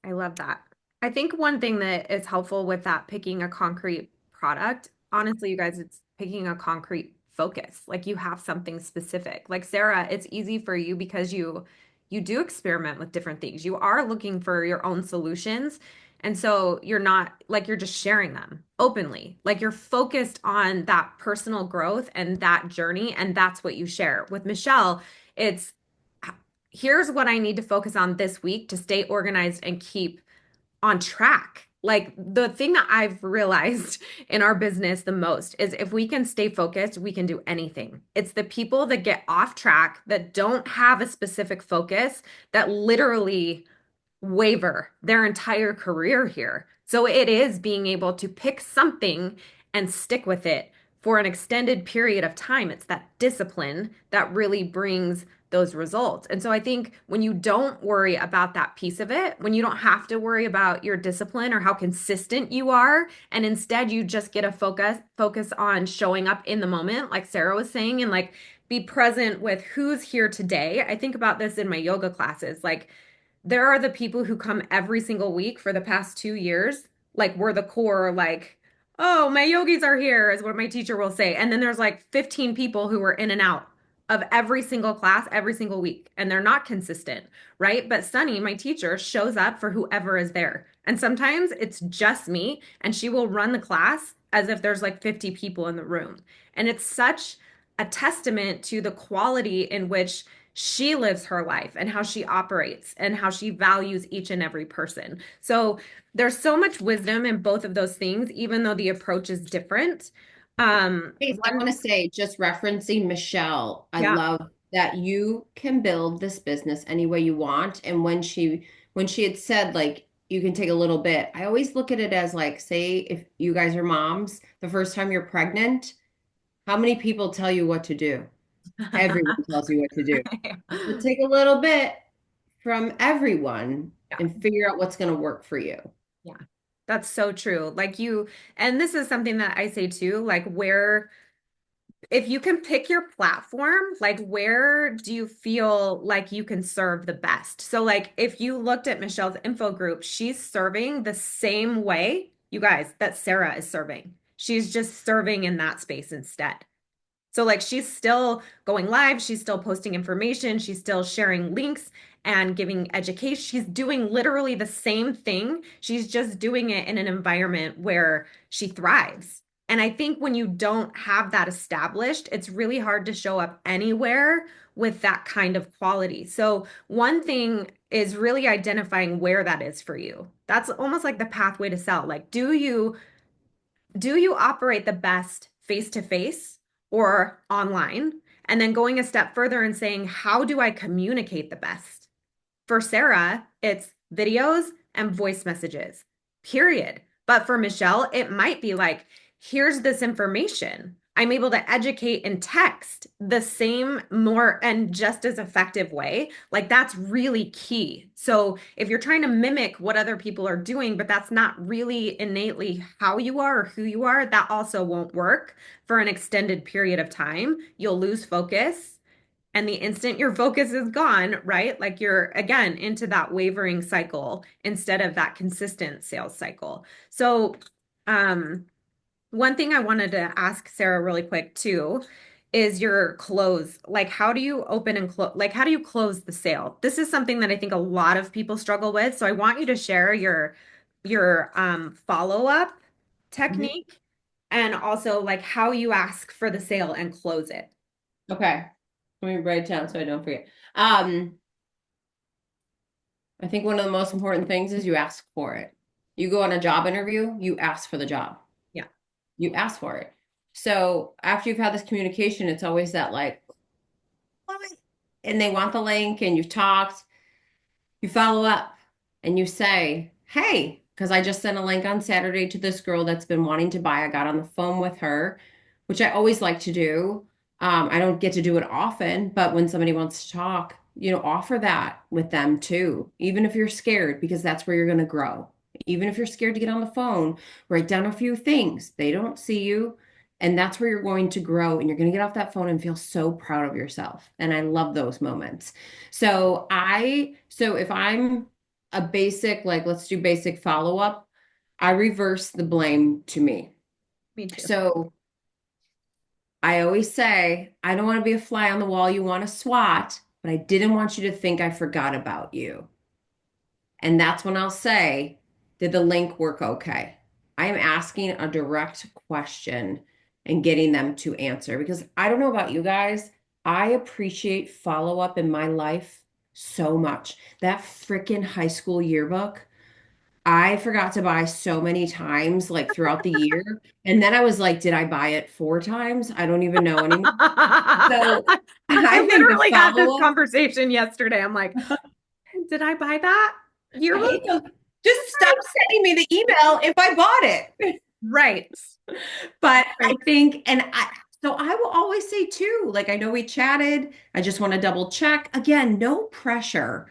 I love that. I think one thing that is helpful with that picking a concrete product, honestly, you guys, it's picking a concrete focus. Like you have something specific. Like Sarah, it's easy for you because you do experiment with different things. You are looking for your own solutions. And so you're not like you're just sharing them openly. Like you're focused on that personal growth and that journey, and that's what you share. With Michelle, it's here's what I need to focus on this week to stay organized and keep on track. Like the thing that I've realized in our business the most is if we can stay focused, we can do anything. It's the people that get off track, that don't have a specific focus, that literally waver their entire career here. So it is being able to pick something and stick with it for an extended period of time. It's that discipline that really brings those results. And so I think when you don't worry about that piece of it, when you don't have to worry about your discipline or how consistent you are, and instead you just get a focus on showing up in the moment, like Sarah was saying, and like be present with who's here today. I think about this in my yoga classes. Like there are the people who come every single week for the past 2 years, like we're the core, like, oh, my yogis are here, is what my teacher will say. And then there's like 15 people who are in and out. of every single class every single week, and they're not consistent, right? But Sunny, my teacher, shows up for whoever is there. And sometimes it's just me, and she will run the class as if there's like 50 people in the room. And it's such a testament to the quality in which she lives her life and how she operates and how she values each and every person. So there's so much wisdom in both of those things, even though the approach is different. Hey, I want to say, just referencing Michelle, I Yeah. love that you can build this business any way you want. And when she had said like you can take a little bit, I always look at it as like, say if you guys are moms, the first time you're pregnant, how many people tell you what to do? Everyone tells you what to do. So take a little bit from everyone Yeah. and figure out what's going to work for you. Yeah. That's so true. Like you, and this is something that I say too, like where if you can pick your platform, like where do you feel like you can serve the best? So like if you looked at Michelle's info group, she's serving the same way, you guys, that Sarah is serving. She's just serving in that space instead. So like she's still going live, she's still posting information, she's still sharing links and giving education. She's doing literally the same thing. She's just doing it in an environment where she thrives. And I think when you don't have that established, it's really hard to show up anywhere with that kind of quality. So one thing is really identifying where that is for you. That's almost like the pathway to sell. Like, do you operate the best face to face or online? And then going a step further and saying, how do I communicate the best? For Sarah, it's videos and voice messages, period. But for Michelle, it might be like, here's this information. I'm able to educate in text the same, more, and just as effective way. Like, that's really key. So, if you're trying to mimic what other people are doing, but that's not really innately how you are or who you are, that also won't work for an extended period of time. You'll lose focus, and the instant your focus is gone, right? Like you're again into that wavering cycle instead of that consistent sales cycle. So, one thing I wanted to ask Sarah really quick too is your close. Like, how do you open and close? Like, how do you close the sale? This is something that I think a lot of people struggle with. So I want you to share your follow-up Mhm. technique and also like how you ask for the sale and close it. Okay. Let me write it down so I don't forget. I think one of the most important things is you ask for it. You go on a job interview, you ask for the job. Yeah. You ask for it. So after you've had this communication, it's always that like, what? And they want the link and you've talked, you follow up and you say, hey, because I just sent a link on Saturday to this girl that's been wanting to buy. I got on the phone with her, which I always like to do. I don't get to do it often, but when somebody wants to talk, offer that with them too, even if you're scared, because that's where you're going to grow. Even if you're scared to get on the phone, write down a few things. They don't see you. And that's where you're going to grow and you're going to get off that phone and feel so proud of yourself. And I love those moments. So if I'm a basic, like let's do basic follow-up, I reverse the blame to me. Me too. So I always say, I don't want to be a fly on the wall you want to swat, but I didn't want you to think I forgot about you. And that's when I'll say, did the link work okay? I am asking a direct question and getting them to answer because I don't know about you guys. I appreciate follow up in my life so much. That freaking high school yearbook, I forgot to buy so many times, like throughout the year. And then I was like, did I buy it 4 times? I don't even know anymore. So I I think the literally had this follow conversation yesterday. I'm like, up, did I buy that I yearbook? hate those. Just stop sending me the email if I bought it. Right. But I Right. think, so I will always say too, like I know we chatted. I just want to double check. Again, no pressure.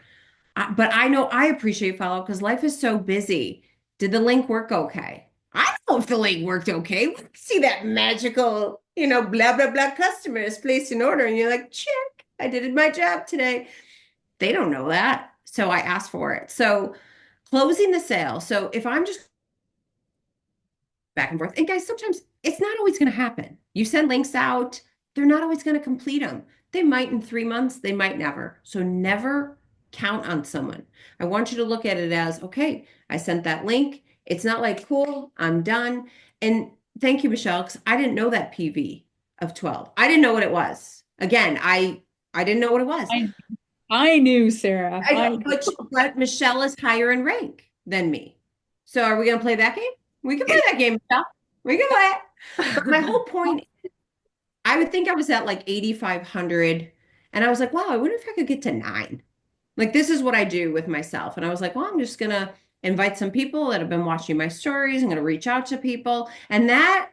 But I know I appreciate follow up because life is so busy. Did the link work okay? I don't know if the link worked okay. We see that magical, blah, blah, blah customers placed an order and you're like, check, I did my job today. They don't know that. So I asked for it. So closing the sale. So if I'm just back and forth. And guys, sometimes it's not always going to happen. You send links out, they're not always going to complete them. They might in 3 months, they might never. So never count on someone. I want you to look at it as, okay, I sent that link. It's not like, cool, I'm done. And thank you, Michelle, because I didn't know that PV of 12. I didn't know what it was. Again, I didn't know what it was. I I knew, Sarah. I I know, but Michelle is higher in rank than me. So are we going to play that game? We can play that game, Michelle. We can play it. But my whole point, I would think I was at like 8,500, and I was like, wow, I wonder if I could get to nine. Like this is what I do with myself. And I was like, well, I'm just gonna invite some people that have been watching my stories. I'm gonna reach out to people. And that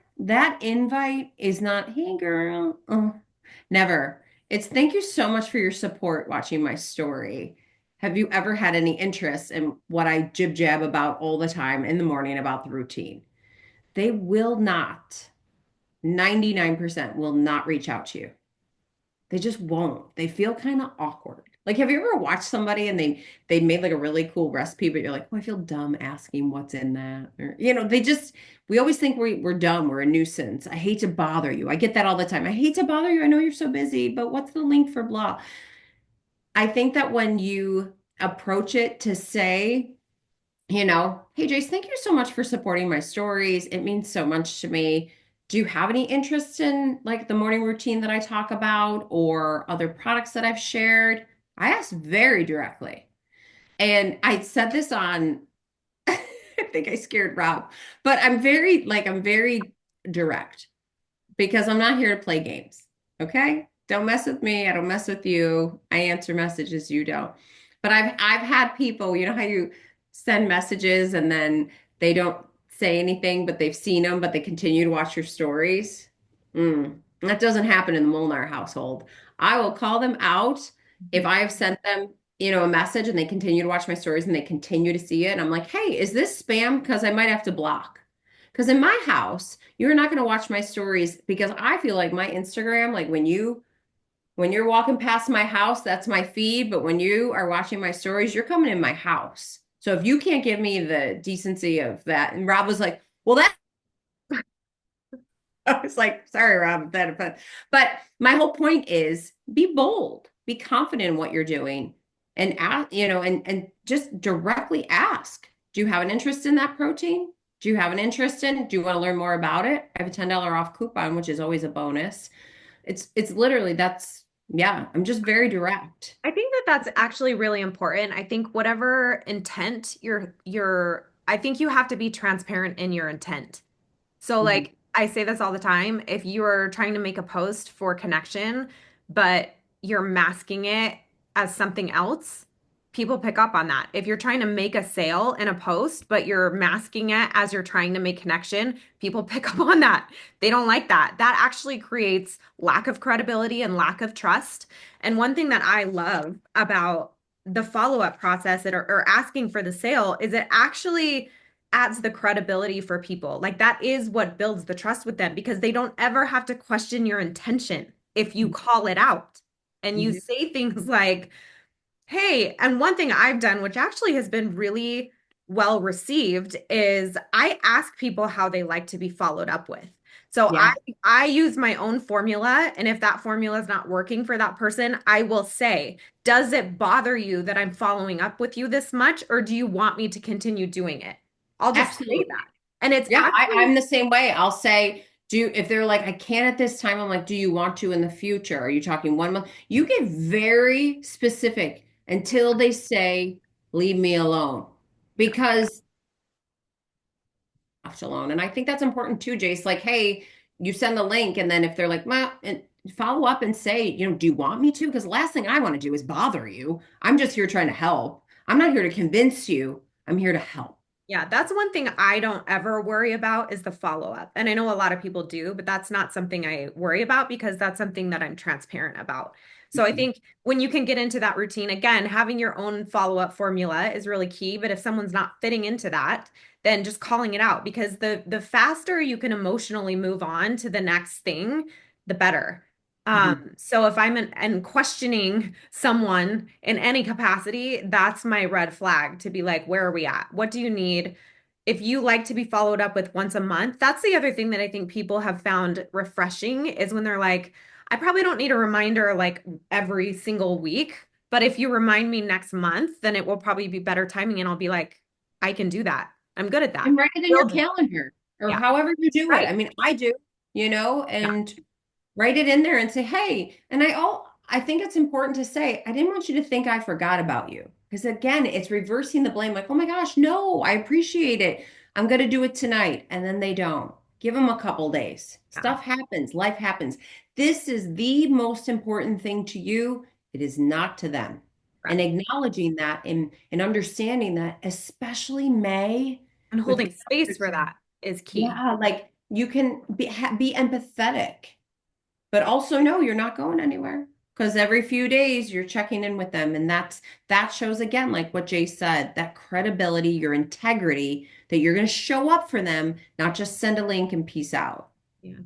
invite is not, hey girl. Oh, never. It's thank you so much for your support watching my story. Have you ever had any interest in what I jib jab about all the time in the morning about the routine? They will not, 99% will not reach out to you. They just won't. They feel kind of awkward. Like, have you ever watched somebody and they made like a really cool recipe, but you're like, oh, I feel dumb asking what's in that. Or, they just we always think we're dumb, we're a nuisance. I hate to bother you. I get that all the time. I hate to bother you. I know you're so busy, but what's the link for blah? I think that when you approach it to say, hey, Jace, thank you so much for supporting my stories. It means so much to me. Do you have any interest in like the morning routine that I talk about or other products that I've shared? I asked very directly. And I said this on, I think I scared Rob, but I'm very direct because I'm not here to play games. Okay? Don't mess with me. I don't mess with you. I answer messages, you don't. But I've had people, you know how you send messages and then they don't say anything, but they've seen them, but they continue to watch your stories. That doesn't happen in the Molnar household. I will call them out if I have sent them, a message and they continue to watch my stories and they continue to see it. And I'm like, hey, is this spam? Because I might have to block. Because in my house, you're not going to watch my stories because I feel like my Instagram, like when you're walking past my house, that's my feed. But when you are watching my stories, you're coming in my house. So if you can't give me the decency of that, and Rob was like, well, that I was like, sorry, Rob, but my whole point is be bold, be confident in what you're doing, and ask, and just directly ask, do you have an interest in that protein? Do you have an interest in? Do you want to learn more about it? I have a $10 off coupon, which is always a bonus. It's literally that's yeah, I'm just very direct. I think that that's actually really important. I think whatever intent I think you have to be transparent in your intent. So Mhm. like I say this all the time, if you're trying to make a post for connection, but you're masking it as something else, people pick up on that. If you're trying to make a sale in a post, but you're masking it as you're trying to make connection, people pick up on that. They don't like that. That actually creates lack of credibility and lack of trust. And one thing that I love about the follow-up process or asking for the sale is it actually adds the credibility for people. Like that is what builds the trust with them because they don't ever have to question your intention if you call it out and you Mhm. say things like, hey, and one thing I've done, which actually has been really well received, is I ask people how they like to be followed up with. So I Yeah, I use my own formula, and if that formula is not working for that person, I will say, does it bother you that I'm following up with you this much, or do you want me to continue doing it? I'll just say that. absolutely. And it's Yeah, I'm actually the same way. I'll say, if they're like, I can't at this time, I'm like, do you want to in the future? Are you talking 1 month? You get very specific until they say, leave me alone. Because left alone. And I think that's important too, Jace. Like, hey, you send the link, and then if they're like, well, and follow up and say, do you want me to? Because the last thing I want to do is bother you. I'm just here trying to help. I'm not here to convince you. I'm here to help. Yeah, that's one thing I don't ever worry about is the follow-up. And I know a lot of people do, but that's not something I worry about because that's something that I'm transparent about. So I Mhm. think when you can get into that routine, again, having your own follow-up formula is really key. But if someone's not fitting into that, then just calling it out because the faster you can emotionally move on to the next thing, the better. Mhm. So if I'm and questioning someone in any capacity, that's my red flag to be like, where are we at? What do you need? If you like to be followed up with once a month, that's the other thing that I think people have found refreshing is when they're like, I probably don't need a reminder like every single week, but if you remind me next month, then it will probably be better timing and I'll be like, I can do that. I'm good at that. And write it in Will your do. calendar or Yeah. however you do it. Right. I mean, I do, Yeah. and write it in there and say, hey, and I think it's important to say, I didn't want you to think I forgot about you. Because again, it's reversing the blame, like, oh my gosh, no, I appreciate it. I'm going to do it tonight. And then they don't. Give them a couple days. Yeah. Stuff happens, life happens. This is the most important thing to you. It is not to them. And Right. acknowledging that and understanding that, especially May And with holding space for the that is key. yeah, like you can be empathetic, but also know you're not going anywhere because every few days you're checking in with them, and that shows again, like what Jay said, that credibility, your integrity, that you're going to show up for them, not just send a link and peace out. Yeah.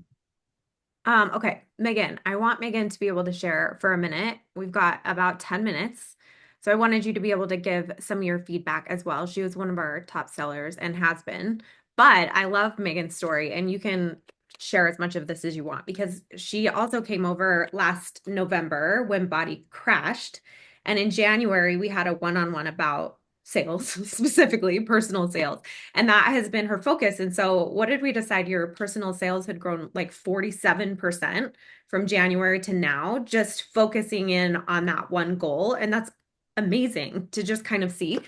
Okay, Megan, I want Megan to be able to share for a minute. We've got about 10 minutes. So I wanted you to be able to give some of your feedback as well. She was one of our top sellers and has been. But I love Megan's story, and you can share as much of this as you want because she also came over last November when Body crashed. And in January, we had a one-on-one about sales, specifically personal sales. And that has been her focus. And so, what did we decide? Your personal sales had grown like 47% from January to now, just focusing in on that one goal. And that's amazing to just kind of see.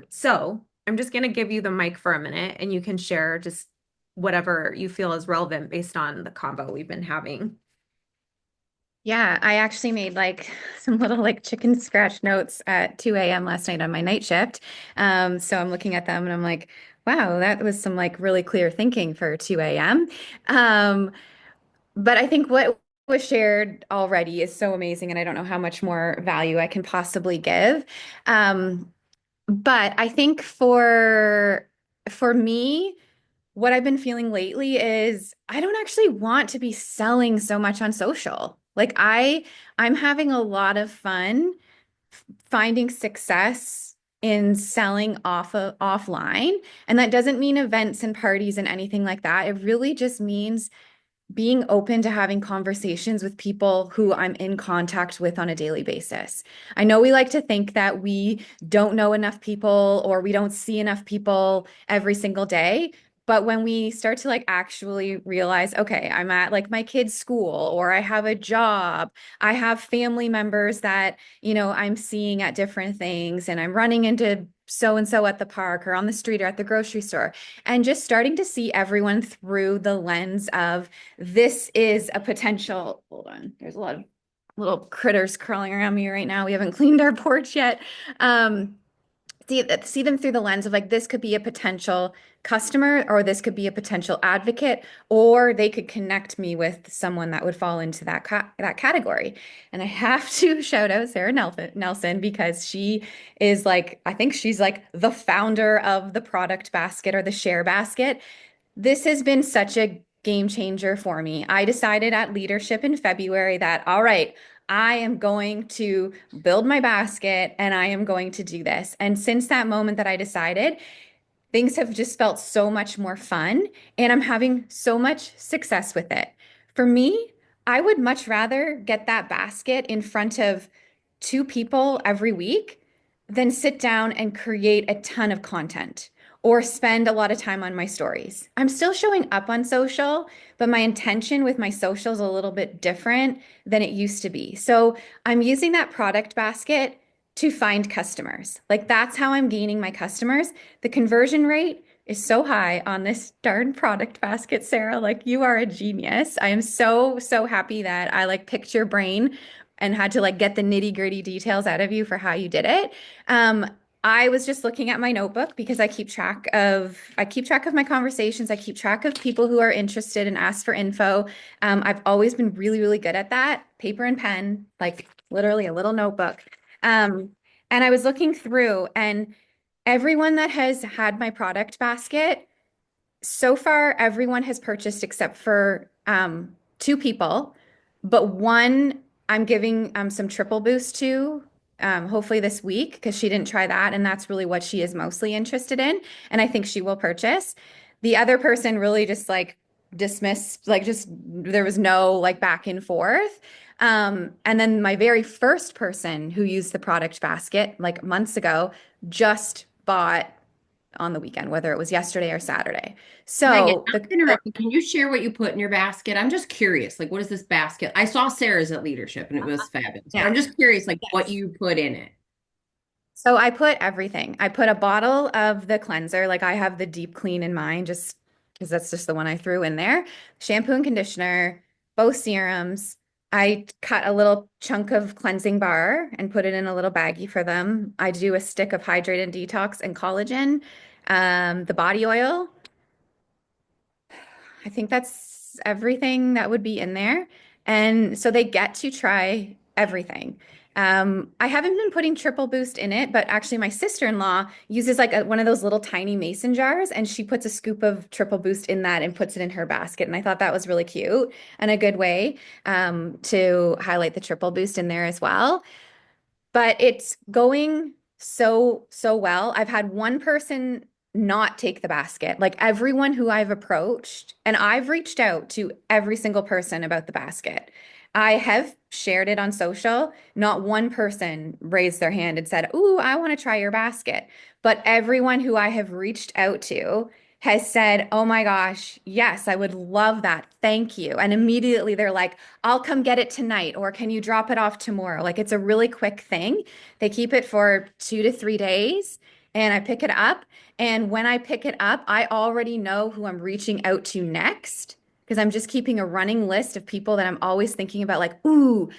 So, I'm just going to give you the mic for a minute and you can share just whatever you feel is relevant based on the combo we've been having. Yeah, I actually made like some little like chicken scratch notes at 2 a.m. last night on my night shift. So I'm looking at them and I'm like, wow, that was some like really clear thinking for 2 a.m. Um, but I think what was shared already is so amazing, and I don't know how much more value I can possibly give. Um, but I think for me, what I've been feeling lately is I don't actually want to be selling so much on social. I'm having a lot of fun finding success in selling offline, and that doesn't mean events and parties and anything like that. It really just means being open to having conversations with people who I'm in contact with on a daily basis. I know we like to think that we don't know enough people or we don't see enough people every single day. But when we start to like actually realize, okay, I'm at like my kid's school or I have a job, I have family members that, I'm seeing at different things and I'm running into so and so at the park or on the street or at the grocery store, and just starting to see everyone through the lens of this is a potential. Hold on. There's a lot of little critters crawling around me right now. We haven't cleaned our porch yet. See them through the lens of like this could be a potential customer or this could be a potential advocate, or they could connect me with someone that would fall into that category. And I have to shout out Sarah Nelson because she is like, I think she's like the founder of the product basket or the share basket. This has been such a game changer for me. I decided at leadership in February that, all right, I am going to build my basket and I am going to do this. And since that moment that I decided, things have just felt so much more fun and I'm having so much success with it. For me, I would much rather get that basket in front of two people every week than sit down and create a ton of content or spend a lot of time on my stories. I'm still showing up on social, but my intention with my social is a little bit different than it used to be. So I'm using that product basket to find customers. Like that's how I'm gaining my customers. The conversion rate is so high on this darn product basket, Sarah. Like you are a genius. I am so, so happy that I like picked your brain and had to like get the nitty-gritty details out of you for how you did it. Um, I was just looking at my notebook because I keep track of my conversations. I keep track of people who are interested and ask for info. I've always been really, really good at that. Paper and pen, like literally a little notebook. Um, and I was looking through, and everyone that has had my product basket, so far, everyone has purchased except for two people, but one I'm giving some triple boost to, hopefully this week because she didn't try that, and that's really what she is mostly interested in, and I think she will purchase. The other person really just like dismissed, like just there was no like back and forth. And then my very first person who used the product basket like months ago just bought on the weekend, whether it was yesterday or Saturday. Megan, So not the to interrupt, but can you share what you put in your basket? I'm just curious. Like, what is this basket? I saw Sarah's at leadership and it was fabulous, but yeah. I'm just curious, like, what Yes. you put in it. So I put everything. I put a bottle of the cleanser, like I have the deep clean in mind, just because that's just the one I threw in there. Shampoo and conditioner, both serums. I cut a little chunk of cleansing bar and put it in a little baggie for them. I do a stick of hydrate and detox and collagen, the body oil. I think that's everything that would be in there. And so they get to try everything. I haven't been putting triple boost in it, but actually my sister-in-law uses like one of those little tiny mason jars and she puts a scoop of triple boost in that and puts it in her basket. And I thought that was really cute and a good way to highlight the triple boost in there as well, but it's going so well. I've had one person not take the basket. Like everyone who I've approached, and I've reached out to every single person about the basket. I have shared it on social. Not one person raised their hand and said, "Ooh, I want to try your basket." But everyone who I have reached out to has said, "Oh my gosh, yes, I would love that. Thank you." And immediately they're like, "I'll come get it tonight," or "Can you drop it off tomorrow?" Like it's a really quick thing. They keep it for 2 to 3 days and I pick it up. And when I pick it up, I already know who I'm reaching out to next because I'm just keeping a running list of people that I'm always thinking about, like, ooh,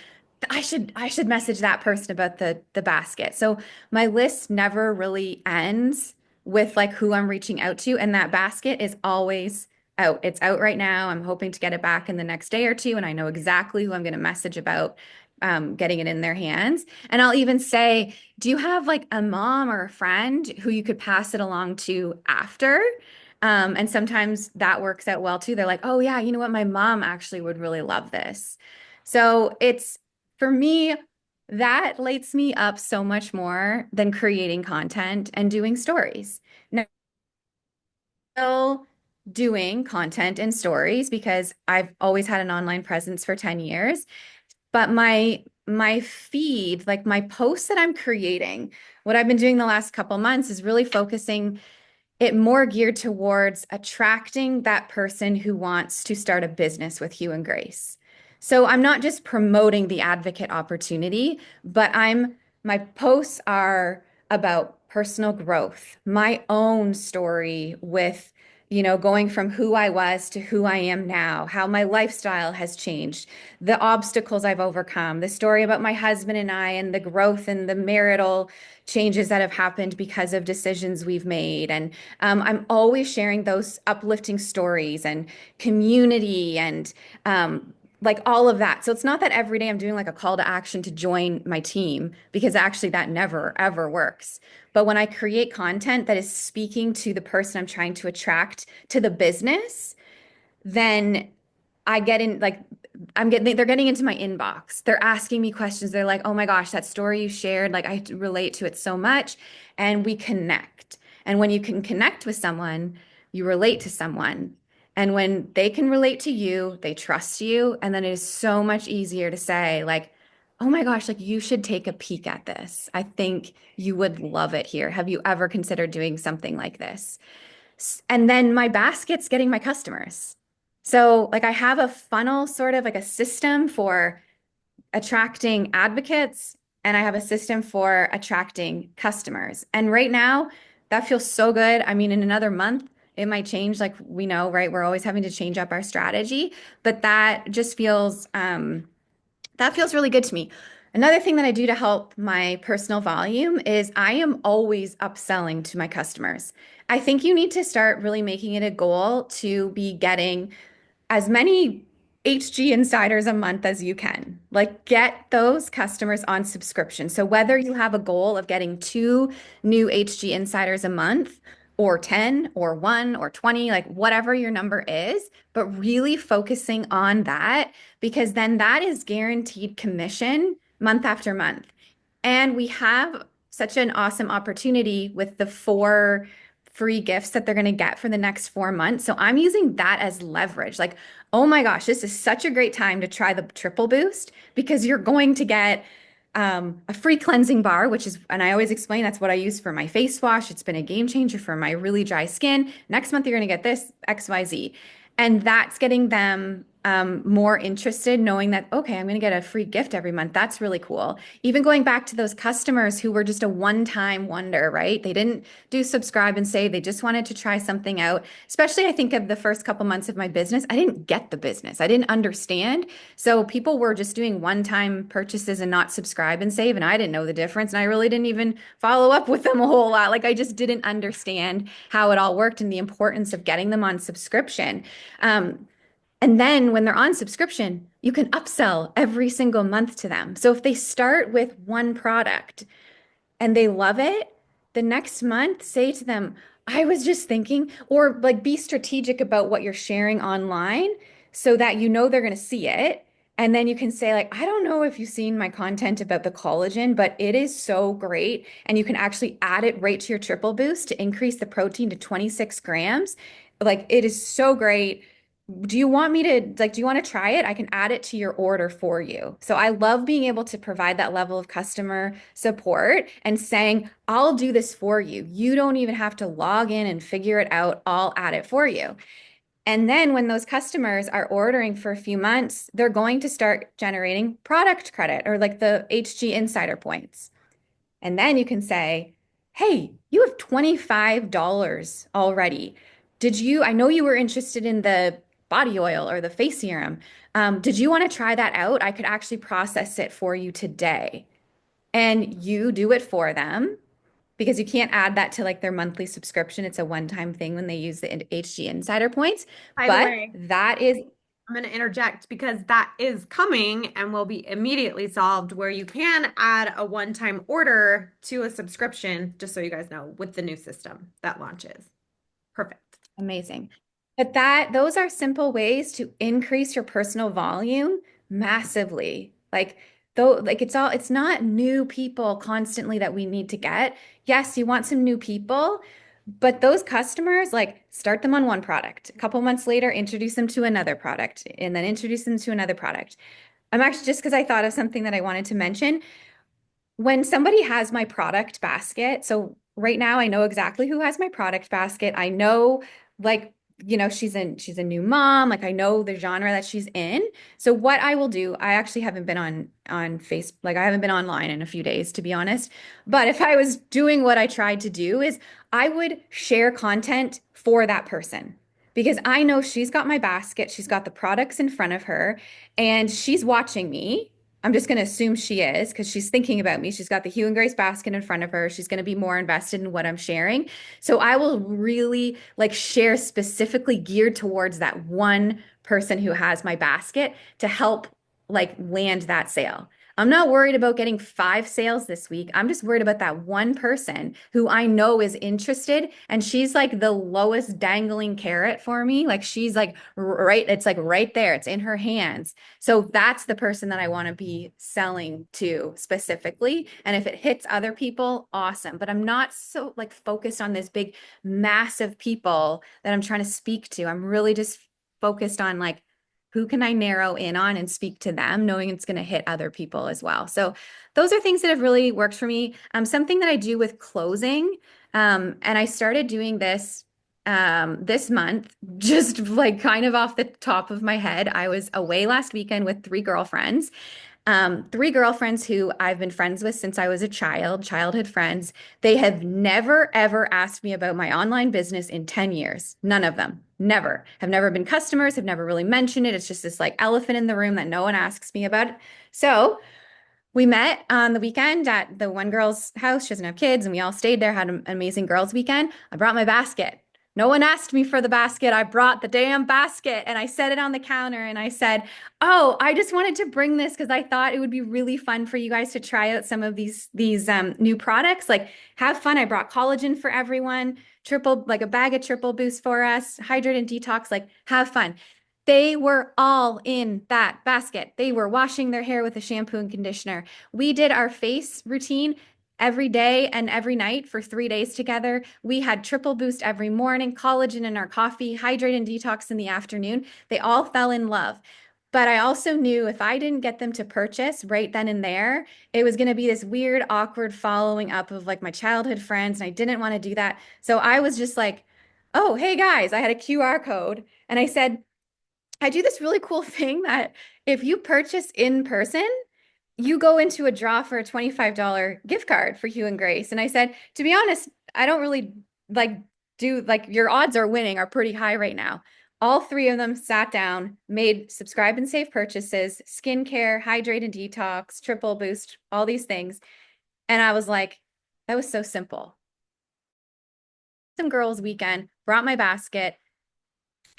I should message that person about the basket. So my list never really ends with like who I'm reaching out to, and that basket is always out. It's out right now. I'm hoping to get it back in the next day or two, and I know exactly who I'm going to message about getting it in their hands. And I'll even say, do you have like a mom or a friend who you could pass it along to after? And sometimes that works out well too. They're like, oh yeah, you know what? My mom actually would really love this. So it's for me, that lights me up so much more than creating content and doing stories. Now, still doing content and stories because I've always had an online presence for 10 years, but my feed, like my posts that I'm creating, what I've been doing the last couple months is really focusing it more geared towards attracting that person who wants to start a business with Hugh and Grace. So I'm not just promoting the advocate opportunity, but my posts are about personal growth, my own story with, going from who I was to who I am now, how my lifestyle has changed, the obstacles I've overcome, the story about my husband and I, and the growth and the marital changes that have happened because of decisions we've made. And I'm always sharing those uplifting stories and community and like all of that. So it's not that every day I'm doing like a call to action to join my team because actually that never ever works. But when I create content that is speaking to the person I'm trying to attract to the business, then I get in like they're getting into my inbox. They're asking me questions. They're like, "Oh my gosh, that story you shared, like I relate to it so much." And we connect. And when you can connect with someone, you relate to someone. And when they can relate to you, they trust you, and then it is so much easier to say like, "Oh my gosh, like you should take a peek at this. I think you would love it here. Have you ever considered doing something like this?" And then my basket's getting my customers. So, like, I have a funnel, sort of like a system for attracting advocates, and I have a system for attracting customers. And right now, that feels so good. I mean, in another month, it might change, like we know, right? We're always having to change up our strategy, but that feels really good to me. Another thing that I do to help my personal volume is I am always upselling to my customers. I think you need to start really making it a goal to be getting as many HG Insiders a month as you can. Like, get those customers on subscription. So, whether you have a goal of getting two new HG Insiders a month, or 10, or one, or 20, like whatever your number is, but really focusing on that because then that is guaranteed commission month after month. And we have such an awesome opportunity with the free gifts that they're going to get for the next 4 months. So I'm using that as leverage. Like, oh my gosh, this is such a great time to try the triple boost because you're going to get a free cleansing bar, which is, and I always explain that's what I use for my face wash. It's been a game changer for my really dry skin. Next month, you're going to get this XYZ. And that's getting them more interested, knowing that, okay, I'm going to get a free gift every month. That's really cool. Even going back to those customers who were just a one-time wonder, right? They didn't do subscribe and save. They just wanted to try something out. Especially, I think of the first couple months of my business, I didn't get the business. I didn't understand. So people were just doing one-time purchases and not subscribe and save. And I didn't know the difference. And I really didn't even follow up with them a whole lot. Like I just didn't understand how it all worked and the importance of getting them on subscription. And then when they're on subscription, you can upsell every single month to them. So if they start with one product and they love it, the next month say to them, I was just thinking, or like be strategic about what you're sharing online so that you know they're going to see it. And then you can say, like, I don't know if you've seen my content about the collagen, but it is so great. And you can actually add it right to your triple boost to increase the protein to 26 grams. Like, it is so great. Do you want me to, like, do you want to try it? I can add it to your order for you. So I love being able to provide that level of customer support and saying, I'll do this for you. You don't even have to log in and figure it out. I'll add it for you. And then when those customers are ordering for a few months, they're going to start generating product credit or like the HG Insider points. And then you can say, hey, you have $25 already. I know you were interested in the body oil or the face serum. Did you want to try that out? I could actually process it for you today. And you do it for them because you can't add that to like their monthly subscription. It's a one-time thing when they use the HG Insider points. By the But way, that is I'm going to interject because that is coming and will be immediately solved where you can add a one-time order to a subscription, just so you guys know, with the new system that launches. Perfect. amazing. But those are simple ways to increase your personal volume massively. Like though, like it's not new people constantly that we need to get. Yes, you want some new people, but those customers, like start them on one product. A couple months later, introduce them to another product, and then introduce them to another product. I'm actually just because I thought of something that I wanted to mention when somebody has my product basket, so right now I know exactly who has my product basket. I know like, she's a new mom, like I know the genre that she's in. So what I will do, I actually haven't been on Facebook, like I haven't been online in a few days to be honest. But if I was doing what I tried to do is I would share content for that person. Because I know she's got my basket, she's got the products in front of her, and she's watching me. I'm just going to assume she is because she's thinking about me. She's got the Hue and Grace basket in front of her. She's going to be more invested in what I'm sharing. So I will really like share specifically geared towards that one person who has my basket to help like land that sale. I'm not worried about getting 5 sales this week. I'm just worried about that one person who I know is interested. And she's like the lowest dangling carrot for me. Like she's like, right, it's like right there. It's in her hands. So that's the person that I want to be selling to specifically. And if it hits other people, awesome. But I'm not so like focused on this big, massive people that I'm trying to speak to. I'm really just focused on like, who can I narrow in on and speak to them, knowing it's going to hit other people as well. So those are things that have really worked for me. Something that I do with closing, and I started doing this this month, just like kind of off the top of my head. I was away last weekend with 3 girlfriends. 3 girlfriends who I've been friends with since I was a child, childhood friends. They have never, ever asked me about my online business in 10 years. None of them. Never. Have never been customers, have never really mentioned it. It's just this like elephant in the room that no one asks me about it. So we met on the weekend at the one girl's house. She doesn't have kids, and we all stayed there, had an amazing girls' weekend. I brought my basket. No one asked me for the basket. I brought the damn basket and I set it on the counter and I said, oh, I just wanted to bring this because I thought it would be really fun for you guys to try out some of these new products. Like, have fun. I brought collagen for everyone, like a bag of triple boost for us, hydrate and detox, like have fun. They were all in that basket. They were washing their hair with a shampoo and conditioner. We did our face routine. every day and every night for 3 days together. We had triple boost every morning, collagen in our coffee, hydrate and detox in the afternoon. They all fell in love. But I also knew if I didn't get them to purchase right then and there, it was going to be this weird, awkward following up of like my childhood friends. And I didn't want to do that. So I was just like, oh, hey guys, I had a QR code. And I said, I do this really cool thing that if you purchase in person, you go into a draw for a $25 gift card for Hugh and Grace. And I said, to be honest, I don't really like do like your odds are winning are pretty high right now. All three of them sat down, made subscribe and save purchases, skincare, hydrate and detox, triple boost, all these things. And I was like, that was so simple. Some girls' weekend, brought my basket,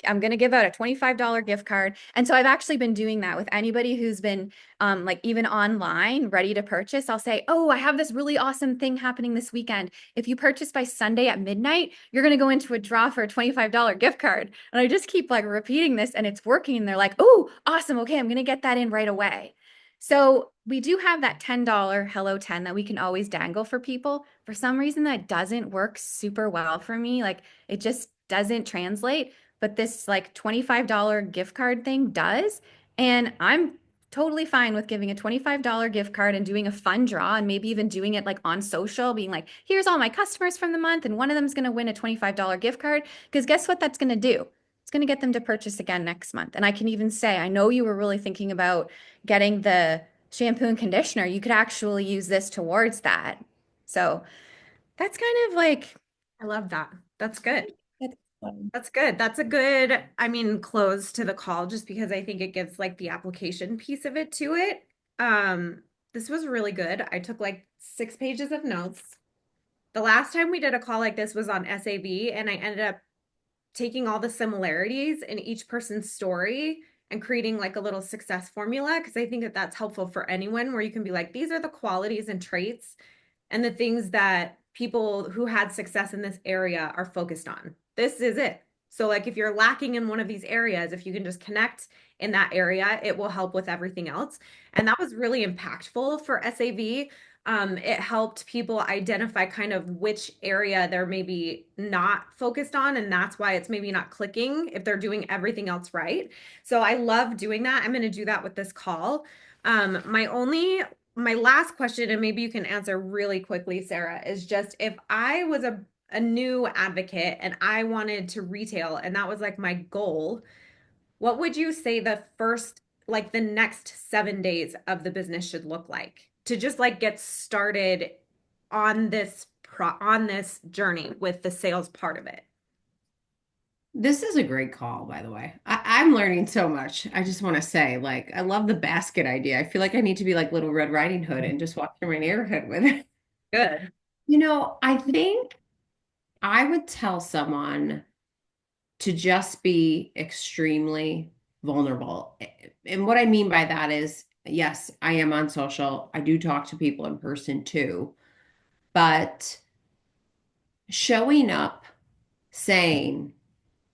I'm going to give out a $25 gift card. And so I've actually been doing that with anybody who's been like even online ready to purchase. I'll say, oh, I have this really awesome thing happening this weekend. If you purchase by Sunday at midnight, you're going to go into a draw for a $25 gift card. And I just keep like repeating this and it's working. And they're like, oh, awesome. Okay, I'm going to get that in right away. So we do have that $10 Hello 10 that we can always dangle for people. For some reason, that doesn't work super well for me. Like it just doesn't translate, but this like $25 gift card thing does. And I'm totally fine with giving a $25 gift card and doing a fun draw and maybe even doing it like on social, being like, here's all my customers from the month, and one of them is going to win a $25 gift card. Because guess what that's going to do? It's going to get them to purchase again next month. And I can even say, I know you were really thinking about getting the shampoo and conditioner. You could actually use this towards that. So that's kind of like, I love that. That's good. that's fun. That's good. That's a good, I mean, close to the call just because I think it gives like the application piece of it to it. This was really good. I took like 6 pages of notes. The last time we did a call like this was on SAV, and I ended up taking all the similarities in each person's story and creating like a little success formula because I think that that's helpful for anyone where you can be like, these are the qualities and traits and the things that people who had success in this area are focused on. This is it. So like if you're lacking in one of these areas, if you can just connect in that area, it will help with everything else. And that was really impactful for SAV. It helped people identify kind of which area they're maybe not focused on, and that's why it's maybe not clicking if they're doing everything else right. So I love doing that. I'm going to do that with this call. My last question, and maybe you can answer really quickly, Sarah, is just if I was a new advocate and I wanted to retail and that was like my goal, what would you say the first, like the next 7 days of the business should look like to just like get started on on this journey with the sales part of it? This is a great call, by the way. I'm learning so much. I just want to say, like, I love the basket idea. I feel like I need to be like Little Red Riding Hood and just walk through my neighborhood with it. Good. I think I would tell someone to just be extremely vulnerable. And what I mean by that is, yes, I am on social. I do talk to people in person too, but showing up, saying,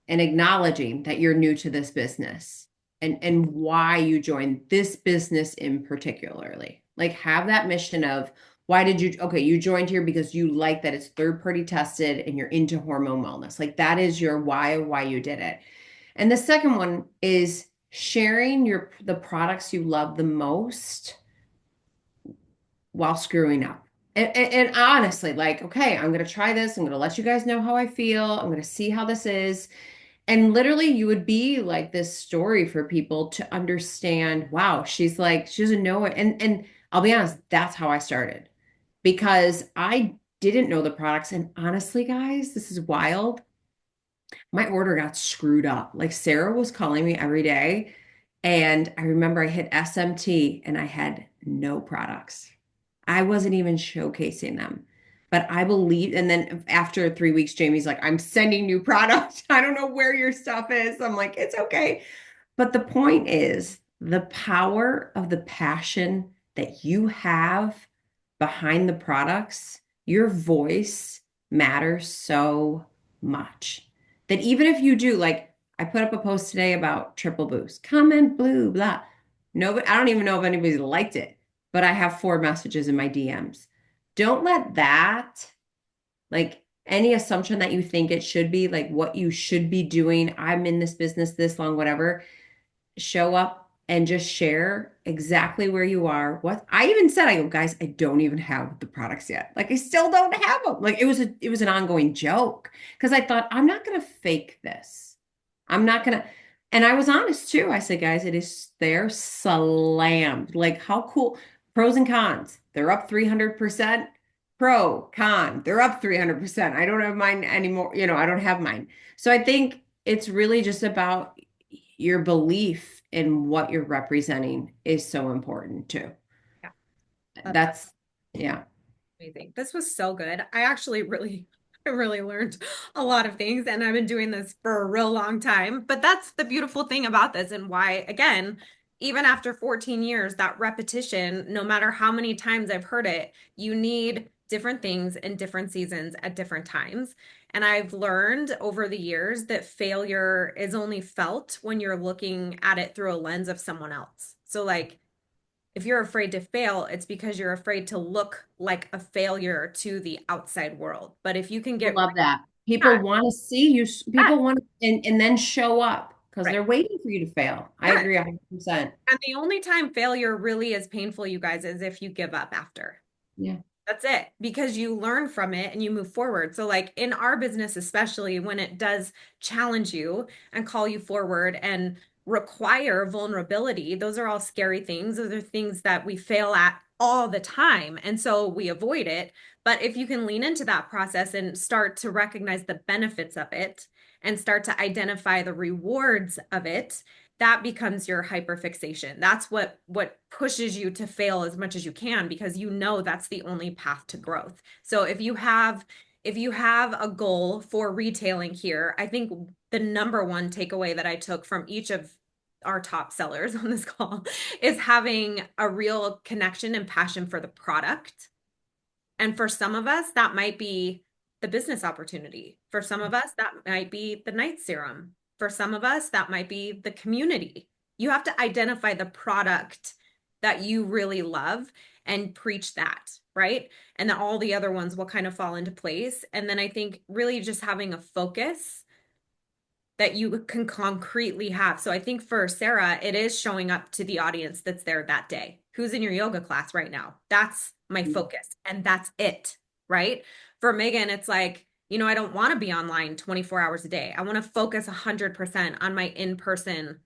and acknowledging that you're new to this business and why you joined this business in particularly. Like have that mission of why did you okay, you joined here because you like that it's third party tested and you're into hormone wellness. Like that is your why of why you did it. And the second one is sharing the products you love the most while screwing up. And honestly, like, okay, I'm going to try this. I'm going to let you guys know how I feel. I'm going to see how this is. And literally, you would be like this story for people to understand, wow, she's like, she doesn't know it. And I'll be honest, that's how I started because I didn't know the products. And honestly, guys, this is wild. My order got screwed up. Like Sarah was calling me every day. And I remember I hit SMT and I had no products. I wasn't even showcasing them. But I believe, and then after 3 weeks, Jamie's like, I'm sending new product. I don't know where your stuff is. I'm like, it's okay. But the point is the power of the passion that you have behind the products, your voice matters so much that even if you do, like I put up a post today about triple boost, comment blue, blah. No, I don't even know if anybody's liked it, but I have 4 messages in my DMs. don't let that, like any assumption that you think it should be, like what you should be doing, I'm in this business this long, whatever, show up and just share exactly where you are. What I even said, I go, guys, I don't even have the products yet. Like I still don't have them. Like it was an ongoing joke because I thought I'm not gonna fake this. I'm not gonna, and I was honest too. I said, guys, it is they're slammed. Like how cool, pros and cons. They're up 300%. Pro, con, they're up 300%. I don't have mine anymore. I don't have mine. So I think it's really just about your belief in what you're representing is so important too. Yeah, That's, yeah. amazing. This was so good. I really learned a lot of things, and I've been doing this for a real long time. But that's the beautiful thing about this, and why, again, even after 14 years, that repetition, no matter how many times I've heard it, you need different things in different seasons at different times. And I've learned over the years that failure is only felt when you're looking at it through a lens of someone else. So, like, if you're afraid to fail, it's because you're afraid to look like a failure to the outside world. But if you can I get, love that. yeah, People want to see you. yeah, People want to, and then show up because right. they're waiting for you to fail. I Yeah. agree 100%. And the only time failure really is painful, you guys, is if you give up after. Yeah. That's it, because you learn from it and you move forward. So, like in our business, especially when it does challenge you and call you forward and require vulnerability, those are all scary things. Those are things that we fail at all the time. And so we avoid it. But if you can lean into that process and start to recognize the benefits of it and start to identify the rewards of it, that becomes your hyperfixation. That's what pushes you to fail as much as you can, because you know that's the only path to growth. So if you have a goal for retailing here, I think the number one takeaway that I took from each of our top sellers on this call is having a real connection and passion for the product. And for some of us, that might be the business opportunity. For some of us, that might be the night serum. For some of us, that might be the community. You have to identify the product that you really love and preach that, right? And then all the other ones will kind of fall into place. And then I think really just having a focus that you can concretely have. So I think for Sarah, it is showing up to the audience that's there that day. Who's in your yoga class right now? That's my focus, and that's it, right? For Megan, it's like, I don't want to be online 24 hours a day. I want to focus 100% on my in-person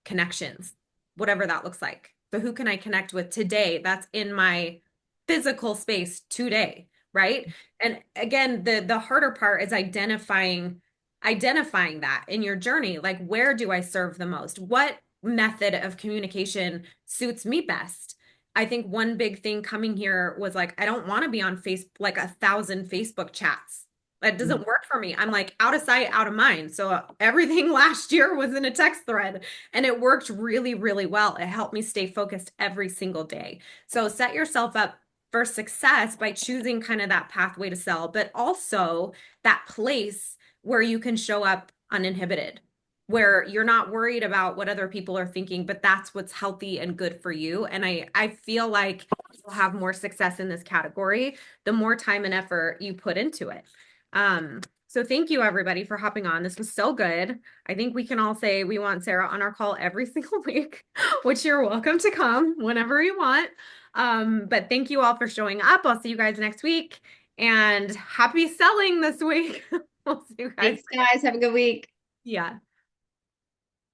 connections, whatever that looks like. So who can I connect with today that's in my physical space today, right? And again, the harder part is identifying that in your journey. Like, where do I serve the most? What method of communication suits me best? I think one big thing coming here was like, I don't want to be on like 1,000 Facebook chats. That doesn't work for me. I'm like out of sight, out of mind. So everything last year was in a text thread, and it worked really, really well. It helped me stay focused every single day. So set yourself up for success by choosing kind of that pathway to sell, but also that place where you can show up uninhibited, where you're not worried about what other people are thinking, but that's what's healthy and good for you. And I feel like you'll have more success in this category the more time and effort you put into it. So thank you everybody for hopping on. This was so good. I think we can all say we want Sarah on our call every single week, which you're welcome to come whenever you want. But thank you all for showing up. I'll see you guys next week, and happy selling this week. We'll see you guys. Thanks, guys. Have a good week. Yeah.